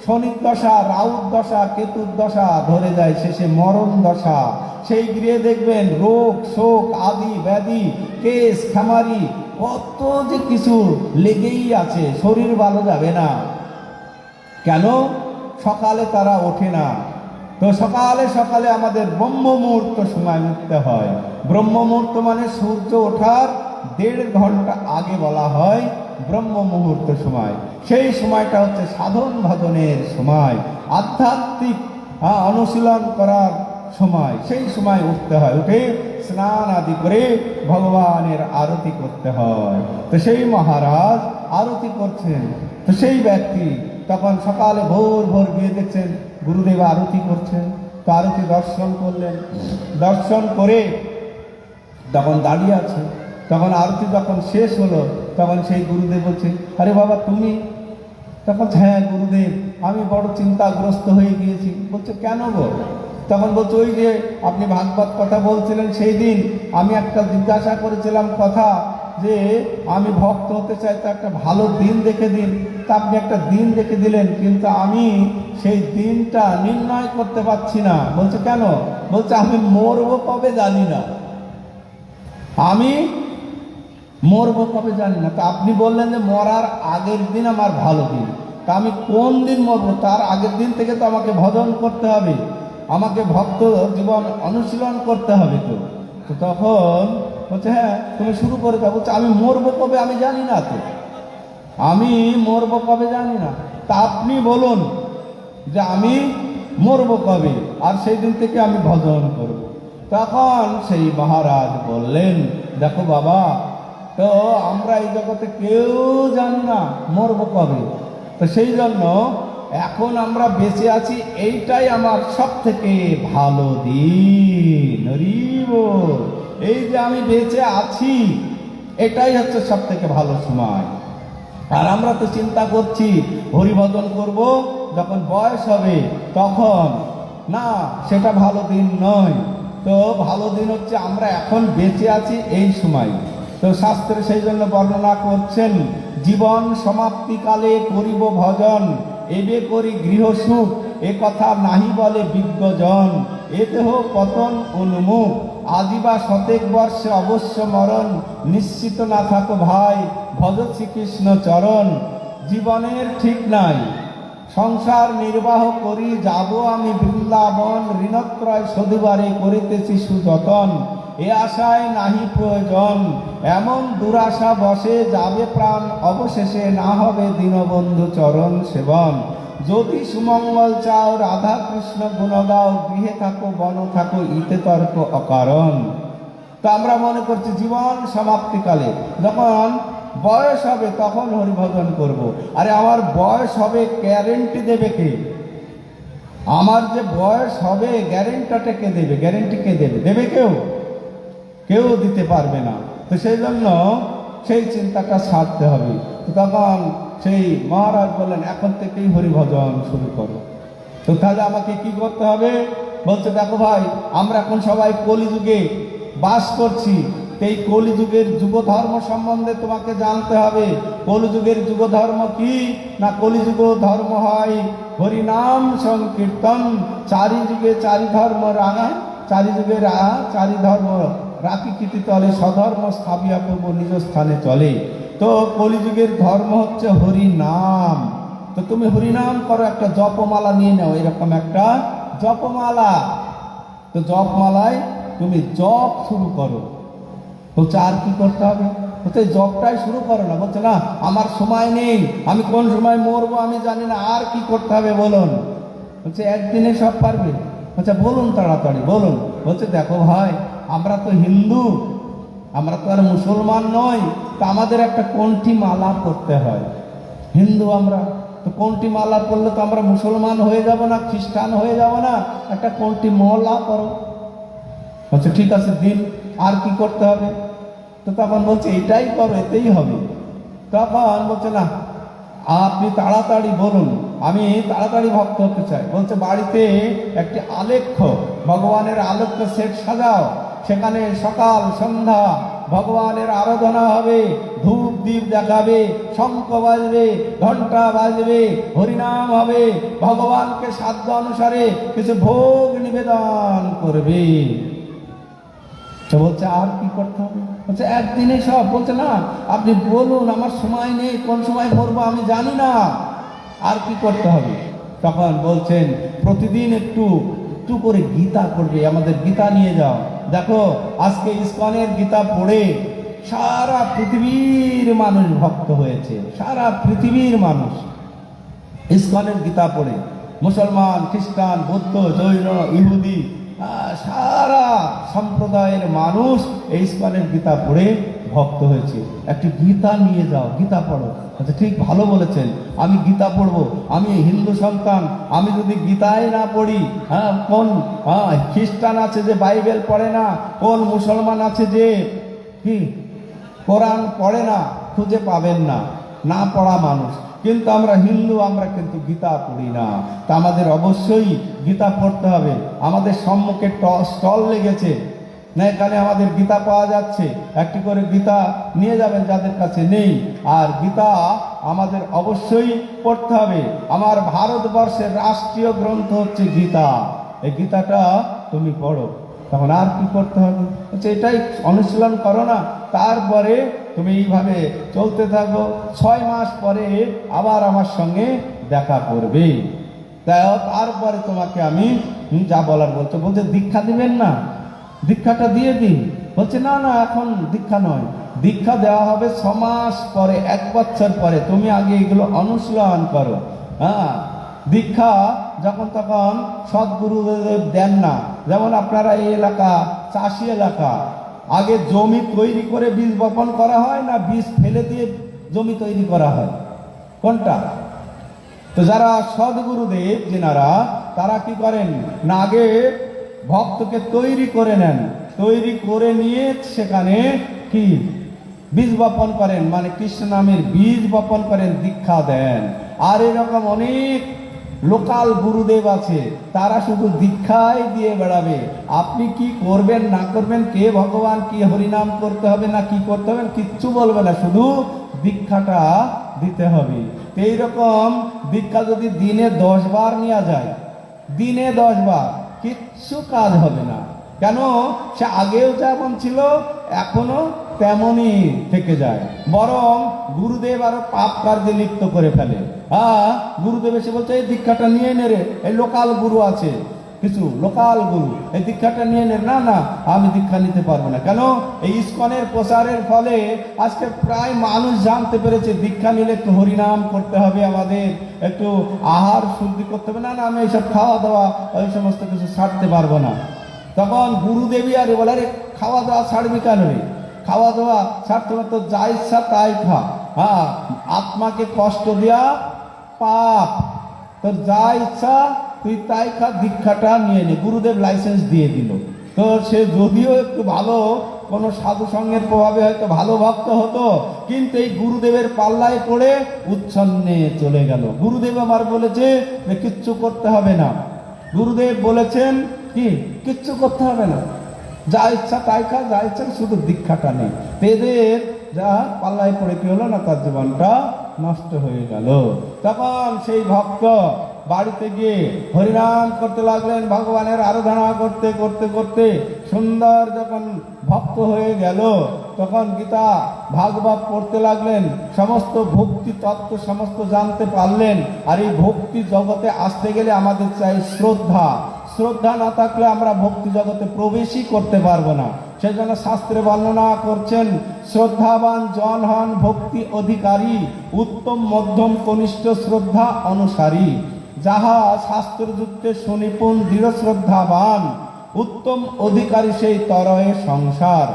শনির দশা, রাহুর দশা, কেতুর দশা ধরে যায়, শেষে মরণ দশা। সেই গৃহে দেখবেন রোগ শোক আদি ব্যাধি, কেস খামারি, কত যে কিছু লেগেই আছে, শরীর ভালো যাবে না। কেন? সকালে তারা ওঠে না। তো সকালে সকালে আমাদের ব্রহ্ম মুহূর্ত সময় উঠতে হয়। ব্রহ্ম মুহূর্ত মানে সূর্য ওঠার 1.5 ঘন্টা আগে বলা হয় ব্রহ্ম মুহূর্ত সময়। সেই সময়টা হচ্ছে সাধন ভজনের সময়, আধ্যাত্মিক অনুশীলন করার সময়। সেই সময় উঠতে হয়, উঠে স্নান আদি করে ভগবানের আরতি করতে হয়। তো সেই মহারাজ আরতি করছেন। তো সেই ব্যক্তি তখন সকালে ভোর ভোর গিয়ে দেখছেন গুরুদেব আরতি করছেন। তো আরতি দর্শন করলেন। দর্শন করে তখন দাঁড়িয়ে আছে। তখন আরতি যখন শেষ হলো, তখন সেই গুরুদেব বলছে, আরে বাবা তুমি? তখন হ্যাঁ গুরুদেব, আমি বড় চিন্তাগ্রস্ত হয়ে গিয়েছি। বলছে কেন গো? তখন বলছে, ওই যে আপনি ভাগবত কথা বলছিলেন, সেই দিন আমি একটা জিজ্ঞাসা করেছিলাম কথা, যে আমি ভক্ত হতে চাই, তো একটা ভালো দিন দেখে দিন। তা আপনি একটা দিন দেখে দিলেন, কিন্তু আমি সেই দিনটা নির্ণয় করতে পারছি না। বলছে কেন? বলছে আমি মরবো কবে জানি না, আমি মরবো কবে জানি না। তা আপনি বললেন যে মরার আগের দিন আমার ভালো দিন, তা আমি কোন দিন মরবো? তার আগের দিন থেকে তো আমাকে ভজন করতে হবে, আমাকে ভক্ত জীবন অনুশীলন করতে হবে। তো তখন বলছে হ্যাঁ তুমি শুরু করে দাও। বলছে আমি মরবো কবে আমি জানি না, তো আমি মরবো কবে জানি না। তা আপনি বলুন যে আমি মরবো কবে, আর সেই দিন থেকে আমি ভজন করব। তখন সেই মহারাজ বললেন, দেখো বাবা, তো আমরা এই জগতে কেউ জানি না মরবো কবে। তো সেই জন্য এখন আমরা বেঁচে আছি, এইটাই আমার সব থেকে ভালো দিন। এই যে আমি বেঁচে আছি, এটাই হচ্ছে সব থেকে ভালো সময়। আর আমরা তো চিন্তা করছি হরিভজন করব যখন বয়স হবে তখন। না, সেটা ভালো দিন নয়। তো ভালো দিন হচ্ছে আমরা এখন বেঁচে আছি এই সময়। তো শাস্ত্রে সেই জন্য বর্ণনা করছেন, জীবন সমাপ্তিকালে করিব ভজন, এবে করি গৃহ সুখ, এ কথা নাহি বলে বিজ্ঞজন। এ দেহ পতন উন্মুখ, আজিবা শতেক বর্ষে অবশ্য মরণ, নিশ্চিত না থাকো ভাই, ভজ শ্রীকৃষ্ণ চরণ। জীবনের ঠিক নাই, সংসার নির্বাহ করি যাব আমি বৃন্দাবন, ঋণত্রয় শোধিবারে করিতেছি সুযতন, এ আশায় নাহি প্রয়োজন, এমন দুরাশা বসে যাবে প্রাণ অবশেষে, না হবে দীনবন্ধু চরণ সেবন। যদি সুমঙ্গল চাও রাধা কৃষ্ণ গুণ গাও, গৃহে থাকো বন থাকো ইতে তর্ক অকারণ। তো আমরা মনে করছি জীবন সমাপ্তিকালে যখন বয়স হবে তখন হরিভজন করব। আরে আমার বয়স হবে গ্যারেন্টি দেবে কে? আমার যে বয়স হবে গ্যারেন্টিটা কে দেবে? গ্যারেন্টি কে দেবে? দেবে কেউ? কেউ দিতে পারবে না। তো সেই জন্য সেই চিন্তাটা ছাড়তে হবে। তো তখন সেই মহারাজ বললেন এখন থেকেই হরিভজন শুরু করো। তো তাহলে আমাকে কি করতে হবে? বলছে দেখো ভাই, আমরা এখন সবাই কলিযুগে বাস করছি। এই কলিযুগের যুগ ধর্ম সম্বন্ধে তোমাকে জানতে হবে। কলিযুগের যুগ ধর্ম কি না? কলিযুগ ধর্ম হয় হরিনাম সংকীর্তন। চারি যুগে চারি ধর্ম রাঙা, চারি যুগে চারি ধর্ম রাখি কীর্তি তলে, স্বধর্ম স্থাপিয়া প্রভু নিজ স্থানে চলে। তো কলিযুগের ধর্ম হচ্ছে হরিনাম। তো তুমি হরিনাম করো, একটা জপমালা নিয়ে নাও, এরকম একটা জপমালা। তো জপমালায় তুমি জপ শুরু করো। বলছে আর কি করতে হবে? বলছে জবটাই শুরু করো না। বলছে না, আমার সময় নেই, আমি কোন সময় মরবো আমি জানি না, আর কি করতে হবে বলুন। বলছে একদিনে সব পারবে? আচ্ছা বলুন, তাড়াতাড়ি বলুন। বলছে দেখো ভাই, আমরা তো হিন্দু, আমরা তো আর মুসলমান নই। তো আমাদের একটা কণ্ঠী মালা পরতে হয়। হিন্দু আমরা, তো কণ্ঠী মালা পরলে তো আমরা মুসলমান হয়ে যাব না, খ্রিস্টান হয়ে যাব না? একটা কণ্ঠী মালা করো। বলছে ঠিক আছে দিন, আর কি করতে হবে? তো তখন বলছে এটাই করো, এতেই হবে। তখন বলছে না, আপনি তাড়াতাড়ি বলুন, আমি তাড়াতাড়ি ভক্ত হতে চাই। বলছে বাড়িতে একটি আলেখ্য, ভগবানের আলেখ্য সেট সাজাও, সেখানে সকাল সন্ধ্যা ভগবানের আরাধনা হবে, ধূপ দীপ দেখাবে, শঙ্খ বাজবে, ঘন্টা বাজবে, হরিনাম হবে, ভগবানকে সাধ্য অনুসারে কিছু ভোগ নিবেদন করবে। তো বলছে আর কি করতে হবে? বলছে একদিনে সব? বলছে না, আপনি বলুন, আমার সময় নেই, কোন সময় মরবো আমি জানি না, আর কি করতে হবে? তখন বলছেন প্রতিদিন একটু একটু করে গীতা পড়বে, আমাদের গীতা নিয়ে যাও। দেখো আজকে ইসকনের গীতা পড়ে সারা পৃথিবীর মানুষ ভক্ত হয়েছে, সারা পৃথিবীর মানুষ ইসকনের গীতা পড়ে, মুসলমান, খ্রিস্টান, বৌদ্ধ, জৈন, ইহুদি, সারা সম্প্রদায়ের মানুষ এই ইসকনের গীতা পড়ে ভক্ত হয়েছে। একটি গীতা নিয়ে যাও, গীতা পড়ো। আচ্ছা ঠিক, ভালো বলেছেন, আমি গীতা পড়বো। আমি হিন্দু সন্তান, আমি যদি গীতায় না পড়ি, কোন খ্রিস্টান আছে যে বাইবেল পড়ে না, কোন মুসলমান আছে যে কি কোরআন পড়ে না, খুঁজে পাবেন না, না পড়া মানুষ। কিন্তু আমরা হিন্দু, আমরা কিন্তু গীতা পড়ি না। তা আমাদের অবশ্যই গীতা পড়তে হবে। আমাদের সম্মুখে স্টল লেগেছে না, এখানে আমাদের গীতা পাওয়া যাচ্ছে, একটি করে গীতা নিয়ে যাবেন যাদের কাছে নেই। আর গীতা আমাদের অবশ্যই পড়তে হবে। আমার ভারতবর্ষের রাষ্ট্রীয় গ্রন্থ হচ্ছে গীতা। এই গীতাটা তুমি পড়ো। তখন আর কি করতে হবে? আচ্ছা এটাই অনুশীলন করো না, তারপরে তুমি এইভাবে চলতে থাকো। 6 মাস পরে আবার আমার সঙ্গে দেখা করবে, তারপরে তোমাকে আমি যা বলার বলছো। বলছে দীক্ষা দিবেন না? দীক্ষাটা দিয়ে দিন। বলছে না না, এখন দীক্ষা নয়, দীক্ষা দেওয়া হবে 6 মাস পরে, 1 বছর পরে। তুমি আগে এগুলো অনুশীলন করো। দীক্ষা যখন তখন সদ্গুরুদেব দেন না। যেমন আপনারা এই এলাকা চাষি এলাকা, আগে জমি তৈরি করে বীজ বপন করা হয় না বীজ ফেলে দিয়ে জমি তৈরি করা হয়? কোনটা? তো যারা সদ্গুরুদেব যেনারা, তারা কি করেন না, আগে ভক্তকে তৈরি করে নেন, তৈরি করে নিয়ে সেখানে কি বীজ বপন করেন, মানে কৃষ্ণ নামের বীজ বপন করেন, দীক্ষা দেন। আর এরকম অনেক লোকাল গুরুদেব আছে, তারা শুধু দীক্ষাই দিয়ে বেড়াবে। আপনি কি করবেন না করবেন, কে ভগবান, কি হরিনাম করতে হবে না কি করতে হবে কিচ্ছু বলবে না, শুধু দীক্ষাটা দিতে হবে। তো এইরকম দীক্ষা যদি দিনে 10 বার নেওয়া যায়, দিনে 10 বার, কিচ্ছু কাজ হবে না। কেন? সে আগেও যেমন ছিল এখনো তেমনই থেকে যায়, বরং গুরুদেব আরো পাপ কার্যে লিপ্ত করে ফেলে। গুরুদেব এসে বলছে এই দীক্ষাটা নিয়ে নে রে, এই লোকাল গুরু আছে কিছু লোকাল গুরু, এই দীক্ষাটা নিয়ে নে। না না, আমি দীক্ষা নিতে পারবো না। কেন? এই ইস্কনের প্রচারের ফলে আজকে প্রায় মানুষ জানতে পেরেছে দীক্ষা নিলে একটু হরিনাম করতে হবে, আমাদের একটু আহার শুদ্ধি করতে হবে। না না, আমি এইসব খাওয়া দাওয়া ওই সমস্ত কিছু ছাড়তে পারবো না। তখন গুরুদেবী আর বলে, আরে খাওয়া দাওয়া ছাড়বি কেন রে? খাওয়া দাওয়া ছাড়তে হবে তো, যা ইচ্ছা তাই খা। আত্মাকে কষ্ট দেয়া পাপ, তোর যা ইচ্ছা তুই তাই খা, দীক্ষাটা নিয়ে নে। গুরুদেব লাইসেন্স দিয়ে দিল। তো সে যদিও একটু ভালো কোনো সাধু সঙ্গের প্রভাবে হয়তো ভালো ভক্ত হতো, কিন্তু এই গুরুদেবের পাল্লায় পড়ে উচ্ছন্নে চলে গেল। গুরুদেব আমার বলেছে যে কিচ্ছু করতে হবে না। গুরুদেব বলেছেন কি, কিচ্ছু করতে হবে না, যা ইচ্ছা তাই খা, যা ইচ্ছা, শুধু দীক্ষাটা নেই। এদের যা পাল্লায় পড়ে কি হলো না, তার জীবনটা নষ্ট হয়ে গেল। তখন সেই ভক্ত বাড়িতে গিয়ে হরিনাম করতে লাগলেন, ভগবানের আরাধনা করতে করতে করতে সুন্দর যখন ভক্ত হয়ে গেল, তখন গীতা ভাগবত পড়তে লাগলেন, সমস্ত ভক্তি তত্ত্ব সমস্ত জানতে পারলেন। আর এই ভক্তি জগতে আসতে গেলে আমাদের চাই শ্রদ্ধা। শ্রদ্ধা না থাকলে আমরা ভক্তি জগতে প্রবেশই করতে পারবো না। সেজন্য শাস্ত্রে বর্ণনা করছেন, শ্রদ্ধাবান জন হন ভক্তি অধিকারী, উত্তম মধ্যম কনিষ্ঠ শ্রদ্ধা অনুসারী। যাহা শাস্ত্রযুক্তে সুনিপুণ দৃঢ় শ্রদ্ধাবান, উত্তম অধিকারী সেই তরয়ে সংসার।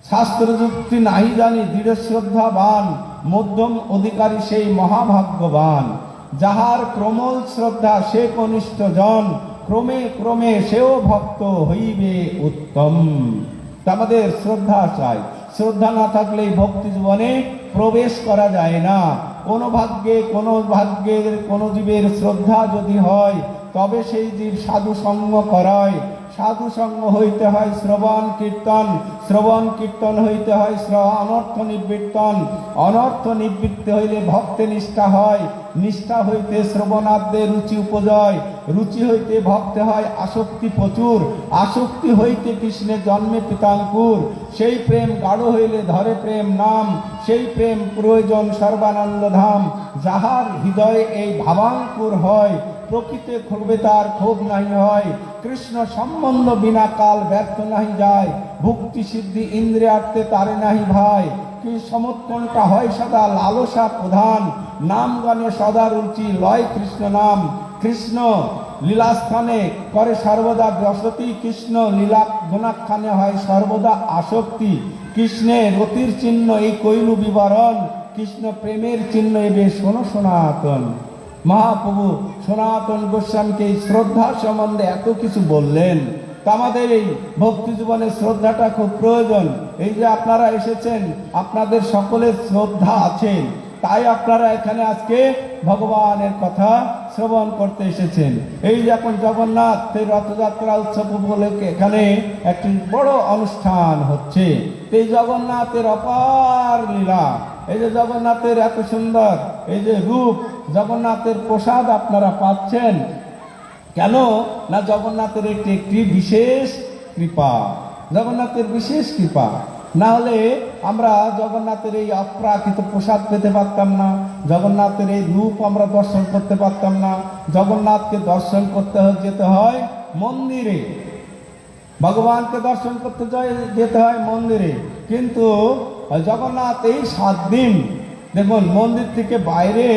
শাস্ত্রযুক্তি নাহি জানি দৃঢ় শ্রদ্ধাবান, মধ্যম অধিকারী সেই মহাভাগ্যবান। যাহার প্রমল শ্রদ্ধা সে কনিষ্ঠ জন, ক্রমে ক্রমে সেও ভক্ত হইবে উত্তম। আমাদের শ্রদ্ধা চাই। শ্রদ্ধা না থাকলে ভক্তি জীবনে প্রবেশ করা যায় না। কোনো ভাগ্যের কোনো জীবের শ্রদ্ধা যদি হয়, তবে সেই জীব সাধু সঙ্গ করায়। সাধু সঙ্গ হইতে হয় শ্রবণ কীর্তন, শ্রবণ কীর্তন হইতে হয় অনর্থ নিবৃত্তন, অনর্থ নিবৃত্তি হইলে ভক্তে নিষ্ঠা হয়, নিষ্ঠা হইতে শ্রবণার্থে রুচি উপজয়, রুচি হইতে ভক্তে হয় আসক্তি প্রচুর, আসক্তি হইতে কৃষ্ণের জন্মে পিতাঙ্কুর। সেই প্রেম গাঢ় হইলে ধরে প্রেম নাম, সেই প্রেম প্রয়োজন সর্বানন্দ ধাম। যাহার হৃদয়ে এই ভাবাঙ্কুর হয়, প্রকৃতি ক্ষোভে তার ক্ষোভ নাহি হয়। কৃষ্ণ সম্বন্ধ বিনা কাল ব্যর্থ নাহি যায়, ভক্তি সিদ্ধি ইন্দ্রিয়ার্থে তারে নাহি ভাই। কি সমুৎকণ্ঠা হয় সদা লালসা প্রধান, নাম গানে সদা রুচি লয় কৃষ্ণ নাম। কৃষ্ণ লীলাস্থানে করে সর্বদা বসতি, কৃষ্ণ লীলা গুণাখ্যানে হয় সর্বদা আসক্তি। কৃষ্ণের রতির চিহ্ন এই কইলু বিবরণ, কৃষ্ণ প্রেমের চিহ্ন এবে শোনো সনাতন। মহাপ্রভু সনাতন গোস্বামীকে এই শ্রদ্ধা সম্বন্ধে এত কিছু বললেন। তা আমাদের এই ভক্তি জীবনে শ্রদ্ধাটা খুব প্রয়োজন। এই যে আপনারা এসেছেন, আপনাদের সকলের শ্রদ্ধা আছে, তাই আপনারা এখানে আজকে ভগবানের কথা শ্রবণ করতে এসেছেন। এই যে এখন জগন্নাথের রথযাত্রা উৎসব উপলক্ষে এখানে একটি বড় অনুষ্ঠান হচ্ছে। এই জগন্নাথের অপার লীলা, এই যে জগন্নাথের এত সুন্দর এই যে রূপ, জগন্নাথের প্রসাদ আপনারা পাচ্ছেন কেন? না জগন্নাথের একটি বিশেষ কৃপা, জগন্নাথের বিশেষ কৃপা। না হলে আমরা জগন্নাথের এই অপ্রাকৃত প্রসাদ পেতে পারতাম না, জগন্নাথের এই রূপ আমরা দর্শন করতে পারতাম না। জগন্নাথকে দর্শন করতে যেতে হয় মন্দিরে, ভগবানকে দর্শন করতে যেতে হয় মন্দিরে। কিন্তু জগন্নাথ এই 7 দিন দেখুন মন্দির থেকে বাইরে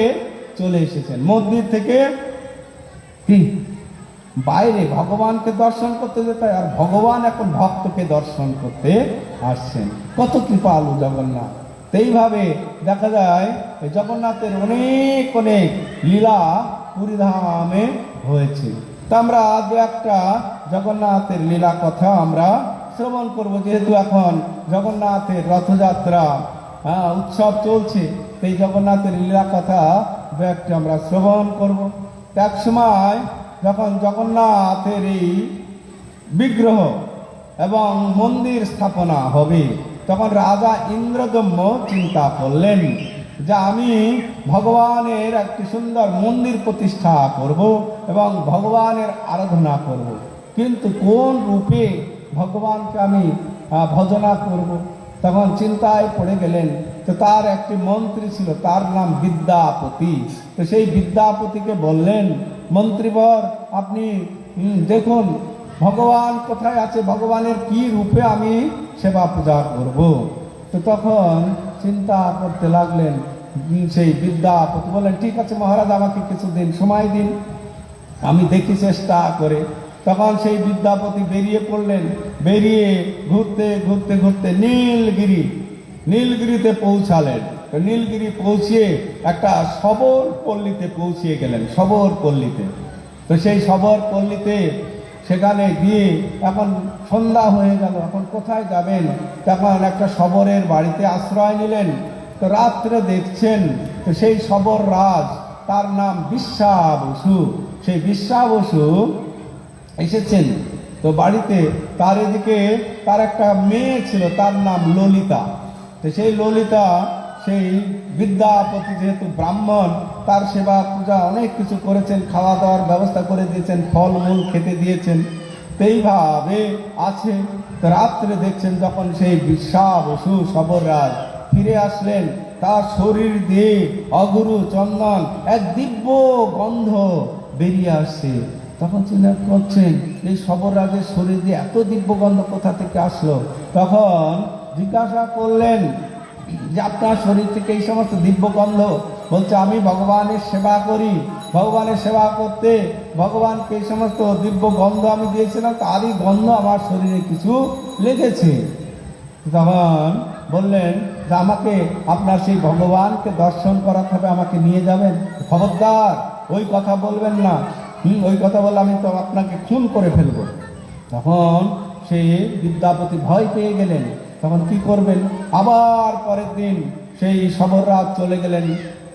চলে এসেছেন, মন্দির থেকে কি বাইরে ভগবানকে দর্শন করতে যেতে হয়, আর ভগবান এখন ভক্তকে দর্শন করতে আসছেন। কত কৃপালু জগন্নাথ। এইভাবে দেখা যায় জগন্নাথের অনেক অনেক লীলা পুরীধামে হয়েছে। তা আমরা দু একটা জগন্নাথের লীলা কথা আমরা শ্রবণ করব, যেহেতু এখন জগন্নাথের রথযাত্রা উৎসব চলছে, সেই জগন্নাথের লীলা কথা দু একটি আমরা শ্রবণ করব। এক সময় যখন জগন্নাথের এই বিগ্রহ এবং মন্দির স্থাপনা হবে, তখন রাজা ইন্দ্রদম্য চিন্তা করলেন যে আমি ভগবানের একটি সুন্দর মন্দির প্রতিষ্ঠা করব এবং ভগবানের আরাধনা করব, কিন্তু কোন রূপে ভগবানকে আমি ভজনা করব। তখন চিন্তায় পড়ে গেলেন। তো তার একটি মন্ত্রী ছিল, তার নাম বিদ্যাপতি। তো সেই বিদ্যাপতিকে বললেন, মন্ত্রীবর আপনি দেখুন ভগবান কোথায় আছে, ভগবানের কি রূপে আমি সেবা পূজা করব। তো তখন চিন্তা করতে লাগলেন সেই বিদ্যাপতি। বললেন, ঠিক আছে মহারাজ, আমাকে কিছুদিন সময় দিন, আমি দেখি চেষ্টা করে। তখন সেই বিদ্যাপতি বেরিয়ে পড়লেন। বেরিয়ে ঘুরতে ঘুরতে ঘুরতে নীলগিরিতে পৌঁছালেন। তো নীলগিরি পৌঁছিয়ে একটা শবর পল্লীতে পৌঁছিয়ে গেলেন, শবর পল্লীতে। তো সেই শবর পল্লীতে সেখানে গিয়ে এখন সন্ধ্যা হয়ে গেল, এখন কোথায় যাবেন? তখন একটা শবরের বাড়িতে আশ্রয় নিলেন। তো রাত্রে দেখছেন তো সেই শবর রাজ, তার নাম বিশ্বা বসু, সেই বিশ্বা বসু এসেছেন। তো বাড়িতে তার এদিকে তার একটা মেয়ে ছিল, তার নাম ললিতা। তো সেই ললিতা সেই বিদ্যাপতি যেহেতু ব্রাহ্মণ, তার সেবা পূজা অনেক কিছু করেছেন, খাওয়া দাওয়ার ব্যবস্থা করে দিয়েছেন, ফলমূল খেতে দিয়েছেন। তো এইভাবে আছে। তো রাত্রে দেখছেন যখন সেই বিশ্বা বসু শবররাজ ফিরে আসলেন, তার শরীর দিয়ে অগুরু চন্দন এক দিব্য গন্ধ বেরিয়ে আসছে। তখন চিন্তা করছেন এই শবররাজের শরীর দিয়ে এত দিব্য গন্ধ কোথা থেকে আসলো। তখন জিজ্ঞাসা করলেন যে আপনার শরীর থেকে এই সমস্ত দিব্য গন্ধ? বলছে, আমি ভগবানের সেবা করি, ভগবানের সেবা করতে ভগবানকে এই সমস্ত দিব্য গন্ধ আমি দিয়েছিলাম, তারই গন্ধ আমার শরীরে কিছু লেগেছে। তখন বললেন যে আমাকে আপনার সেই ভগবানকে দর্শন করাতে হবে, আমাকে নিয়ে যাবেন। খবরদার ওই কথা বলবেন না, ওই কথা বললে আমি তো আপনাকে খুন করে ফেলবো। তখন সেই বিদ্যাপতি ভয় পেয়ে গেলেন। তখন কি করবেন? আবার পরের দিন সেই শবররাজ চলে গেলেন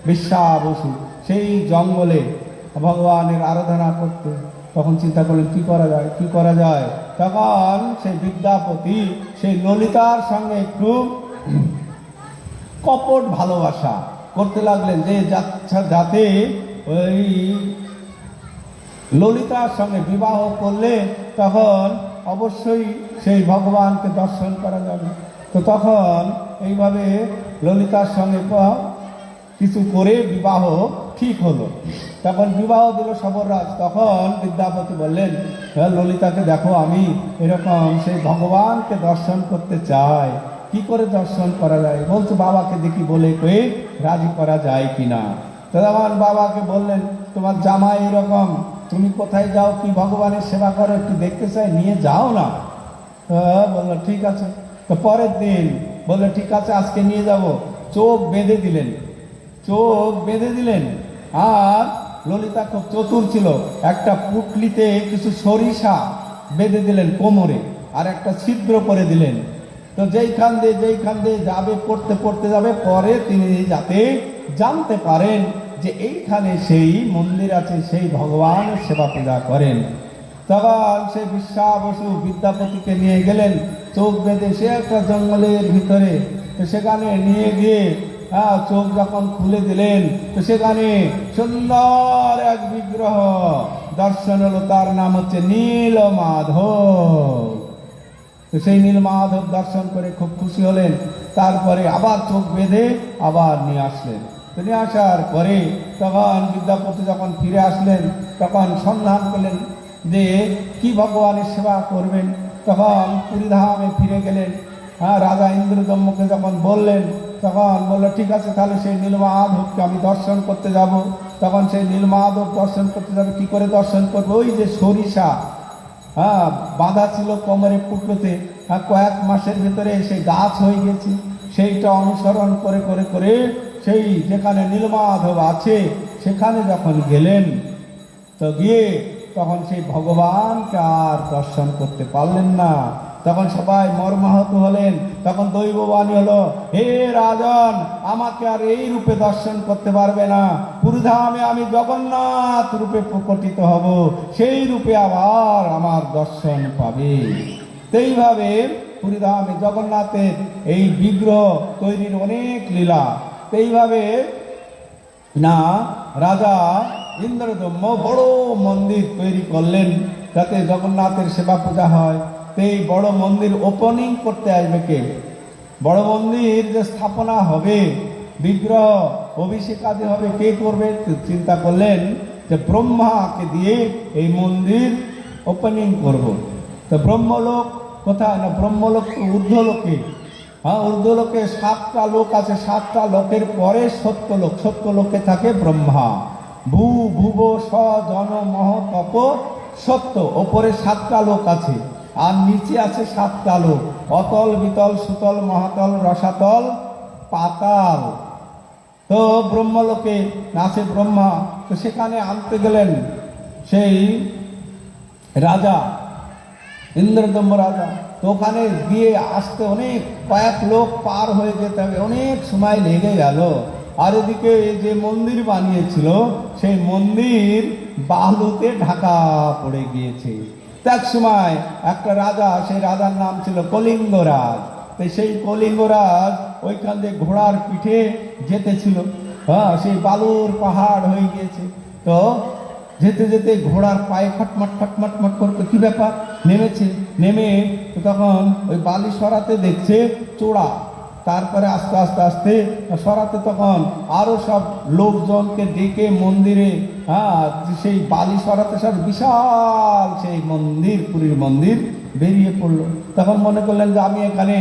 বিশ্বা বসু সেই জঙ্গলে ভগবানের আরাধনা করতে। তখন চিন্তা করলেন কি করা যায়, কি করা যায়। তখন সেই বিদ্যাপতি সেই ললিতার সঙ্গে একটু কপট ভালোবাসা করতে লাগলেন, যে যাতে ওই ললিতার সঙ্গে বিবাহ করলে তখন অবশ্যই সেই ভগবানকে দর্শন করা যাবে। তো তখন এইভাবে ললিতার সঙ্গে কিছু করে বিবাহ ঠিক হলো। তখন বিবাহ দিল শবররাজ। তখন বিদ্যাপতি বললেন, ললিতাকে দেখো, আমি এরকম সেই ভগবানকে দর্শন করতে চাই, কি করে দর্শন করা যায়? বলছে, বাবাকে দেখি বলে কয়ে রাজি করা যায় কিনা। তখন বাবাকে বললেন, তোমার জামাই এরকম, তুমি কোথায় যাও, কি ভগবানের সেবা করো, একটু দেখতে চাই, নিয়ে যাও না। বললো ঠিক আছে। তো পরের দিন বললো ঠিক আছে, আজকে নিয়ে যাব। চোখ বেঁধে দিলেন, চোখ বেঁধে দিলেন। আর ললিতা খুব চতুর ছিল, একটা পুটলিতে কিছু সরিষা বেঁধে দিলেন কোমরে, আর একটা ছিদ্র করে দিলেন। তো যেইখান দিয়ে যাবে, পড়তে পড়তে যাবে, পরে তিনি যাতে জানতে পারেন যে এইখানে সেই মন্দির আছে, সেই ভগবানের সেবা পূজা করেন। তখন সেই বিশ্বা বসু বিদ্যাপতিকে নিয়ে গেলেন চোখ বেঁধে সে একটা জঙ্গলের ভিতরে। তো সেখানে নিয়ে গিয়ে চোখ যখন খুলে দিলেন, তো সেখানে সুন্দর এক বিগ্রহ দর্শন হলো, তার নাম হচ্ছে নীলমাধব। তো সেই নীলমাধব দর্শন করে খুব খুশি হলেন। তারপরে আবার চোখ বেঁধে আবার নিয়ে আসলেন। তো নিয়ে আসার পরে তখন বিদ্যাপতি যখন ফিরে আসলেন, তখন সন্ধান করলেন যে কি ভগবানের সেবা করবেন। তখন পুরীধামে ফিরে গেলেন। রাজা ইন্দ্রদম্যকে যখন বললেন, তখন বললো ঠিক আছে, তাহলে সেই নীলমাধবকে আমি দর্শন করতে যাব। তখন সেই নীলমাধব দর্শন করতে যাবে, কি করে দর্শন করবে? ওই যে সরিষা বাঁধা ছিল কোমরে পুটলোতে, কয়েক মাসের ভিতরে সেই গাছ হয়ে গেছে, সেইটা অনুসরণ করে করে করে সেই যেখানে নীলমাধব আছে সেখানে যখন গেলেন, তো গিয়ে তখন সেই ভগবানকে আর দর্শন করতে পারলেন না। তখন সবাই মর্মাহত হলেন। তখন দৈববাণী হলো, হে রাজন, আমাকে আর এই রূপে দর্শন করতে পারবে না, পুরীধামে আমি জগন্নাথ রূপে প্রকটিত হব, সেই রূপে আবার আমার দর্শন পাবে। এইভাবে পুরীধামে জগন্নাথের এই বিগ্রহ তৈরির অনেক লীলা। এইভাবে না রাজা ইন্দ্রদম্য বড় মন্দির তৈরি করলেন যাতে জগন্নাথের সেবা পূজা হয়। এই বড় মন্দির ওপেনিং করতে আসবে কে? বড় মন্দির যে স্থাপনা হবে, বিগ্রহ অভিষেক আদি হবে, কে করবে? চিন্তা করলেন যে ব্রহ্মাকে দিয়ে এই মন্দির ওপেনিং করব। তো ব্রহ্মলোক কোথায়? না ব্রহ্মলোক তো ঊর্ধ্বলোকে। হ্যাঁ, ঊর্ধ্বলোকে 7টা লোক আছে, 7টা লোকের পরে সত্যলোক। সত্যলোকে থাকে ব্রহ্মা। ভূ ভুব স জন মহ তপ সত্য, ওপরে 7টা লোক আছে, আর নিচে আছে 7টা লোক, অতল বিতল সুতল মহাতল রসাতল পাতাল। তো ব্রহ্মলোকে আছে ব্রহ্মা। তো সেখানে আনতে গেলেন সেই রাজা ইন্দ্রদম্ভ রাজা। তো ওখানে গিয়ে আসতে অনেক কয়েক লোক পার হয়ে যেতে হবে, অনেক সময় লেগে গেল। আর এদিকে যে মন্দির বানিয়েছিল সেই মন্দির বালুতে ঢাকা পড়ে গিয়েছে। এক সময় একটা রাজা, সেই রাজার নাম ছিল কলিঙ্গরাজ। তো সেই কলিঙ্গরাজ ওইখান দিয়ে ঘোড়ার পিঠে যেতেছিল। হ্যাঁ, সেই বালুর পাহাড় হয়ে গিয়েছে। তো যেতে যেতে ঘোড়ার পায়ে খটমট খটমট করতে, কি ব্যাপার? নেমেছে। নেমে তখন ওই বালি সরাতে দেখছে চোড়া। তারপরে আস্তে আস্তে আস্তে সরাতে তখন আরো সব লোকজনকে ডেকে মন্দিরে, সেই বালি সরাতে সব বিশাল সেই মন্দির, পুরীর মন্দির বেরিয়ে পড়লো। তখন মনে করলেন যে আমি এখানে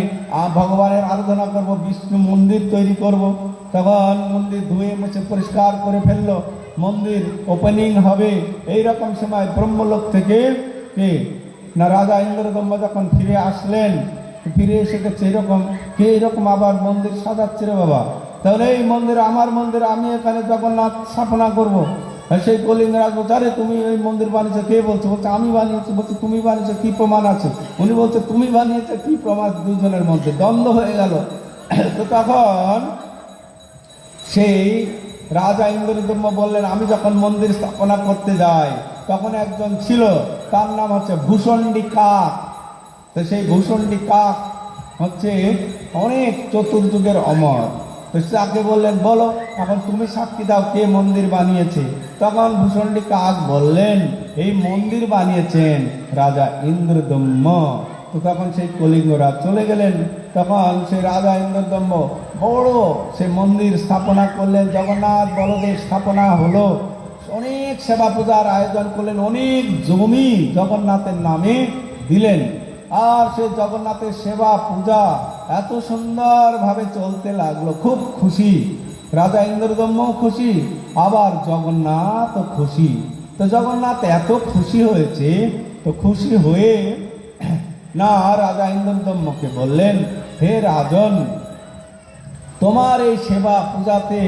ভগবানের আরাধনা করব, বিষ্ণু মন্দির তৈরি করব। তখন মন্দির ধুয়ে মুছে পরিষ্কার করে ফেললো, মন্দির ওপেনিং হবে। এইরকম সময় ব্রহ্মলোক থেকে কে না রাজা ইন্দ্রদম্ভ যখন ফিরে আসলেন, ফিরে এসে গেছে এরকম, কে এরকম আবার মন্দির সাজাচ্ছে রে বাবা? তাহলে এই মন্দির আমার মন্দির, আমি এখানে জগন্নাথ স্থাপনা করবো। সেই কলিঙ্গরাজ বলছে, আরে তুমি এই মন্দির বানিয়েছো? কে বলছে? বলছে আমি বানিয়েছি। বলছে তুমি বানিয়েছো, কি প্রমাণ আছে? উনি বলছে তুমি বানিয়েছো, কি প্রমাণ? দুজনের মধ্যে দ্বন্দ্ব হয়ে গেল। তো তখন সেই রাজা ইন্দ্রদম্ভ বললেন, আমি যখন মন্দির স্থাপনা করতে যাই তখন একজন ছিল, তার নাম হচ্ছে ভূষণ্ডী কাক। তো সেই ভূষণ্ডী কাক হচ্ছে অনেক চতুর্যুগের অমর। তো তাকে বললেন, বলো এখন তুমি সাক্ষী দাও কে মন্দির বানিয়েছে। তখন ভূষণ্ডী কাক বললেন, এই মন্দির বানিয়েছেন রাজা ইন্দ্রদম্ভ। তো তখন সেই কলিঙ্গরাজ চলে গেলেন। তখন সেই রাজা ইন্দ্রদম্ভ বড় সে মন্দির স্থাপনা করলেন, জগন্নাথ বলদেব স্থাপনা হলো, অনেক সেবা পূজার আয়োজন করলেন, অনেক জমি জগন্নাথের নামে দিলেন। আর সে জগন্নাথের সেবা পূজা এত সুন্দরভাবে চলতে লাগলো, খুব খুশি রাজা ইন্দ্রদম্ভ, খুশি আবার জগন্নাথও খুশি। তো জগন্নাথ এত খুশি হয়েছে, তো খুশি হয়ে না রাজা ইন্দ্রদম্ভকে বললেন, হে রাজন, তোমার এই সেবা পূজাতে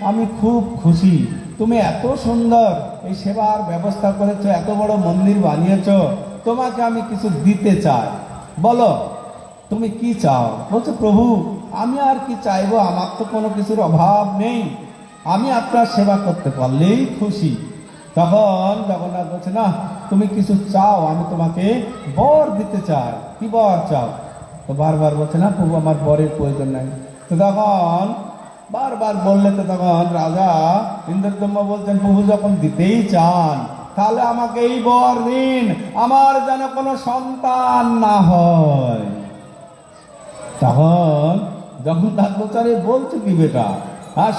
আমি খুব খুশি। তুমি এত সুন্দর এই সেবার ব্যবস্থা করেছো, এত বড় মন্দির বানিয়েছো, তোমাকে আমি কিছু দিতে চাই, বলো তুমি কি চাও? বলছে, প্রভু আমি আর কি চাইবো, আমার তো কোনো কিছুর অভাব নেই, আমি আপনার সেবা করতে পারলেই খুশি। তখন জগন্নাথ বলছে, না তুমি কিছু চাও, আমি তোমাকে বর দিতে চাই। কি বর চাও? তো বারবার বলছে, না প্রভু আমার বরের প্রয়োজন নাই। তো তখন বারবার বললে তো তখন রাজা ইন্দ্রদম্ভ বলছেন, প্রভু যখন দিতেই চান তাহলে আমাকে এই বর দিন, আমার যেন কোনো সন্তান না হয়। তখন জগন্নাথ বলছে, বলছো কি বেটা,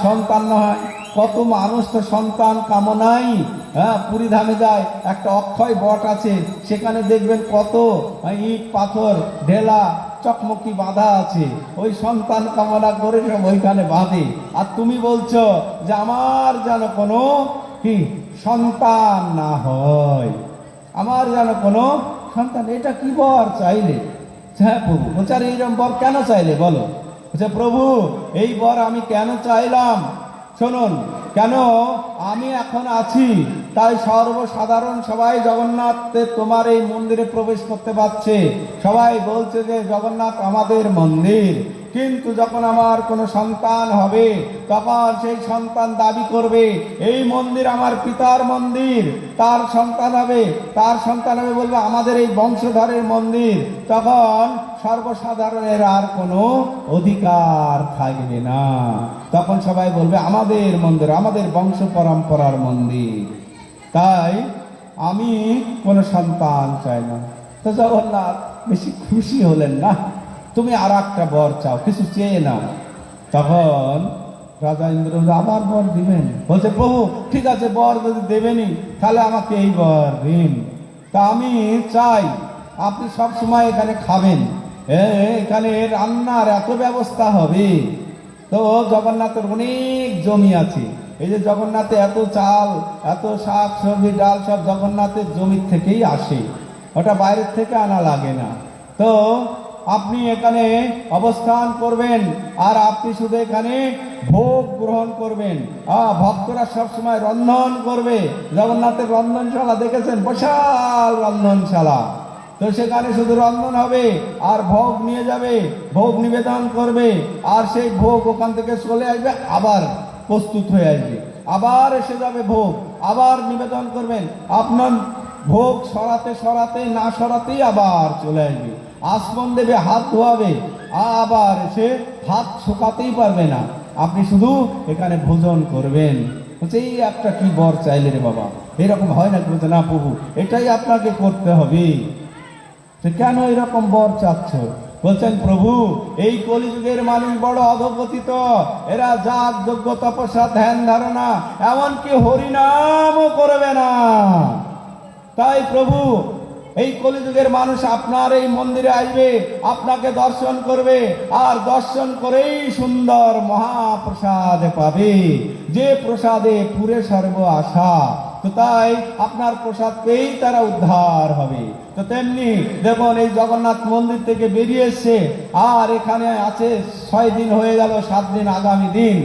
সন্তান না হয়? কত মানুষ তো সন্তান কামনাই পুরী ধামে যায়, একটা অক্ষয় বট আছে, সেখানে দেখবেন কত ইট পাথর ঢেলা চকমকি বাঁধা আছে, ওই সন্তান কামনা করে সব ওইখানে বাঁধে। আর তুমি বলছো যে আমার যেন কোনো কি সন্তান না হয়, আমার যেন কোনো সন্তান, এটা কি বর চাইলে? হ্যাঁ প্রভু। বলছে, আরে এইরকম বর কেন চাইলে বলো? বলছে, প্রভু এই বর আমি কেন চাইলাম শুনুন, কেন আমি এখন আছি তাই সর্বসাধারণ সবাই জগন্নাথের তোমার এই মন্দিরে প্রবেশ করতে পারছে, সবাই বলছে যে জগন্নাথ আমাদের মন্দির। কিন্তু যখন আমার কোনো সন্তান হবে তখন সেই সন্তান দাবি করবে এই মন্দির আমার পিতার মন্দির, তার সন্তান হবে, বলবে আমাদের এই বংশধরের মন্দির, তখন সর্বসাধারণের আর কোনো অধিকার থাকবে না। তখন সবাই বলবে আমাদের মন্দির, আমাদের বংশ পরম্পরার মন্দির। তাই আমি কোনো সন্তান চাই না। তো জগন্নাথ বেশি খুশি হলেন না, তুমি আর একটা বর চাও, কিছু চেয়ে নাও। তখন রাজা ইন্দ্র আবার বর দিবেন, বলছে প্রভু ঠিক আছে, বর যদি দেবেনি তাহলে আমাকে এই বর দিন। তা আমি চাই আপনি সব সময় এখানে খাবেন, এখানে রান্নার এত ব্যবস্থা হবে। তো জগন্নাথের অনেক জমি আছে, এই যে জগন্নাথে এত চাল, এত শাক সবজি ডাল সব জগন্নাথের জমি থেকেই আসে, ওটা বাইরের থেকে আনা লাগে না। তো আপনি এখানে অবস্থান করবেন আর আপনি শুধু এখানে ভোগ গ্রহণ করবেন। ভক্তরা সবসময় রন্ধন করবে, জগন্নাথের রন্ধনশালা দেখেছেন, বিশাল রন্ধনশালা। তো সেখানে শুধু রন্ধন হবে আর ভোগ নিয়ে যাবে, ভোগ নিবেদন করবে, আর সেই ভোগ ওখান থেকে চলে আসবে, আবার প্রস্তুত হয়ে আসবে, আবার এসে যাবে ভোগ, আবার নিবেদন করবেন। আপনার ভোগ সরাতে সরাতে না সরাতেই আবার চলে আসবে, আসমন দেবে, হাত ধোয়াবে, আবার এসে হাত শুকাতেই পারবে না, আপনি শুধু এখানে ভোজন করবেন। বলছে এই একটা কি বর চাইলে রে বাবা, এরকম হয় না? বলছে না প্রভু, এটাই আপনাকে করতে হবে। কেন এরকম বর চাচ্ছ? বলছেন প্রভু এই কলিযুগের মানুষ বড় অধপতিত, এরা যাগ যজ্ঞ তপস্যা ধ্যান ধারণা এমনকি হরিনামও করবে না। তাই প্রভু এই কলিযুগের মানুষ আপনার এই মন্দিরে আসবে, আপনাকে দর্শন করবে, আর দর্শন করেই সুন্দর মহাপ্রসাদ পাবে, যে প্রসাদে পুরে সর্ব আশা। তো তাই আপনার প্রসাদ পেয়েই তারা উদ্ধার হবে। তো তেমনি দেখুন এই জগন্নাথ মন্দির থেকে বেরিয়ে এসছে, আর এখানে আছে 6 দিন হয়ে গেল, 7 দিন আগামী দিন,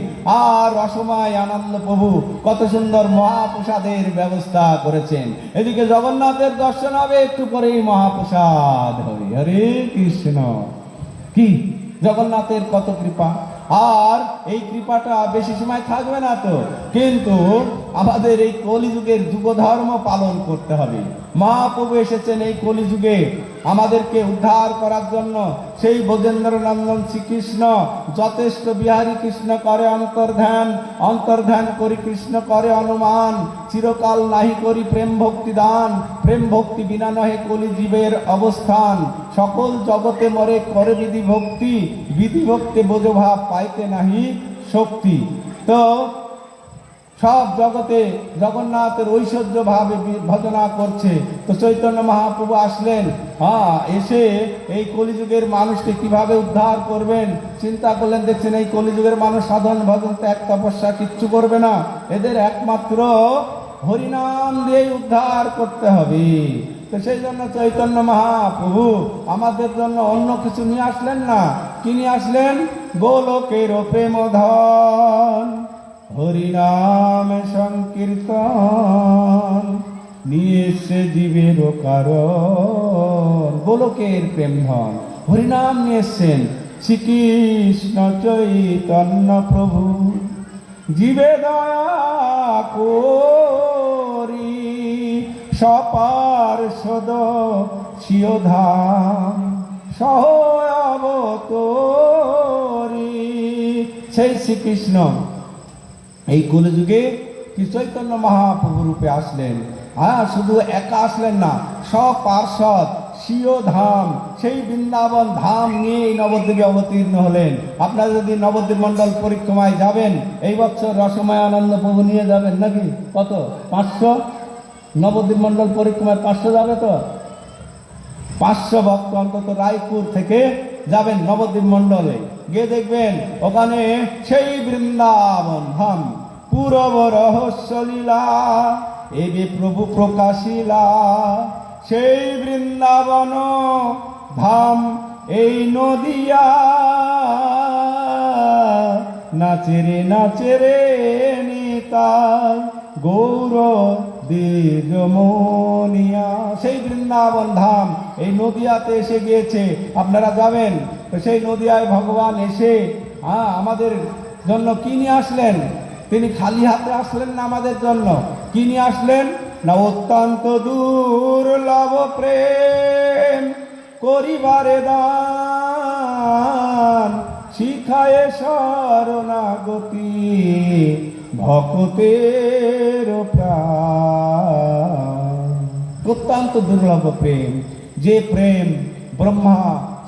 আর রসময় আনন্দ প্রভু কত সুন্দর মহাপ্রসাদের ব্যবস্থা করেছেন। এদিকে জগন্নাথের দর্শন হবে, একটু পরেই মহাপ্রসাদ হবে। হরে কৃষ্ণ, কি জগন্নাথের কত কৃপা! আর এই কৃপাটা বেশি সময় থাকবে না তো, কিন্তু আমাদের এই কলিযুগের যুগধর্ম পালন করতে হবে। মহাপ্রভু এসেছেন এই কলিযুগে আমাদেরকে উদ্ধার করার জন্য। সেই ব্রজেন্দ্র নন্দন শ্রীকৃষ্ণ যথেষ্ট বিহারী কৃষ্ণ করে অন্তর্ধান, অন্তর্ধান করি কৃষ্ণ করে অনুমান, চিরকাল নাহি করি প্রেম ভক্তি দান, প্রেম ভক্তি বিনা নহে কলি জীবের অবস্থান, সকল জগতে মরে করে বিধি ভক্তি, বিধি ভক্তি বোঝভাব পাইতে নাহি শক্তি। তো সব জগতে জগন্নাথের ঐশ্বর্য ভাবে ভজনা করছে। তো চৈতন্য মহাপ্রভু আসলেন, এসে এই কলিযুগের মানুষকে কিভাবে উদ্ধার করবেন চিন্তা করলেন। দেখছেন এই কলিযুগের মানুষ সাধন ভজন ত্যাগ তপস্যা কিচ্ছু করবে না, এদের একমাত্র হরিনাম দিয়ে উদ্ধার করতে হবে। তো সেই জন্য চৈতন্য মহাপ্রভু আমাদের জন্য অন্য কিছু নিয়ে আসলেন না, কি নিয়ে আসলেন? গোলকের প্রেম ধন হরিনাম সংকীর্তন, নিয়ে এসে জীবের কারণ। গোলকের প্রেম ধন হরিনাম নিয়ে এসছেন শ্রীকৃষ্ণ চৈতন্য প্রভু, জীবে দয়া করি সপার্ষদ শিওধাম সহবতরি। সেই শ্রীকৃষ্ণ এই কলিযুগে কি চৈতন্য মহাপ্রভু রূপে আসলেন। শুধু একা আসলেন না, সপার্ষদ স্বীয় ধাম, সেই বৃন্দাবন ধাম নিয়ে এই নবদ্বীপে অবতীর্ণ হলেন। আপনারা যদি নবদ্বীপ মণ্ডল পরিক্রমায় যাবেন, এই বছর রসময় আনন্দ প্রভু নিয়ে যাবেন নাকি? কত? 500 নবদ্বীপ মণ্ডল পরিক্রমায় 500 যাবে তো? 500 ভক্ত অন্তত রায়পুর থেকে যাবেন নবদ্বীপ মণ্ডলে, গিয়ে দেখবেন ওখানে সেই বৃন্দাবন ধাম পূরব রহস্য লীলা এবে প্রভু প্রকাশিলা। সেই বৃন্দাবন ধাম এই নদিয়া, নাচেরে নাচেরে নিতাই গৌর যমুনিয়া, সেই বৃন্দাবন ধাম এই নদিয়াতে এসে গিয়েছে। আপনারা যাবেন তো সেই নদিয়ায় ভগবান এসে আমাদের জন্য কি নিয়ে আসলেন? তিনি খালি হাতে আসলেন না, আমাদের জন্য কি নিয়ে আসলেন না অত্যন্ত দুর্লভ প্রেম করিবারে দান, শিখায়ে শরণাগতি ভক্তের প্রাণ। অত্যন্ত দুর্লভ প্রেম, যে প্রেম ব্রহ্মা,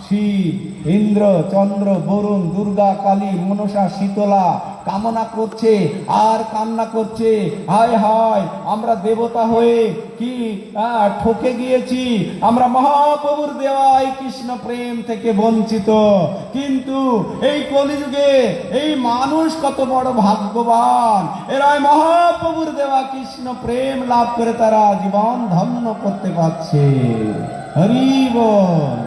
শিব, ইন্দ্র, চন্দ্র, বরুণ, দুর্গা, কালী, মনসা, শীতলা কামনা করছে আর কান্না করছে, হায় হায় আমরা দেবতা হয়ে কি ঠকে গিয়েছি, আমরা মহাপ্রভুর দেওয়া এই কৃষ্ণ প্রেম থেকে বঞ্চিত। কিন্তু এই কলিযুগে এই মানুষ কত বড় ভাগ্যবান, এরাই মহাপ্রভুর দেওয়া কৃষ্ণ প্রেম লাভ করে তারা জীবন ধন্য করতে পারছে। হরি বল।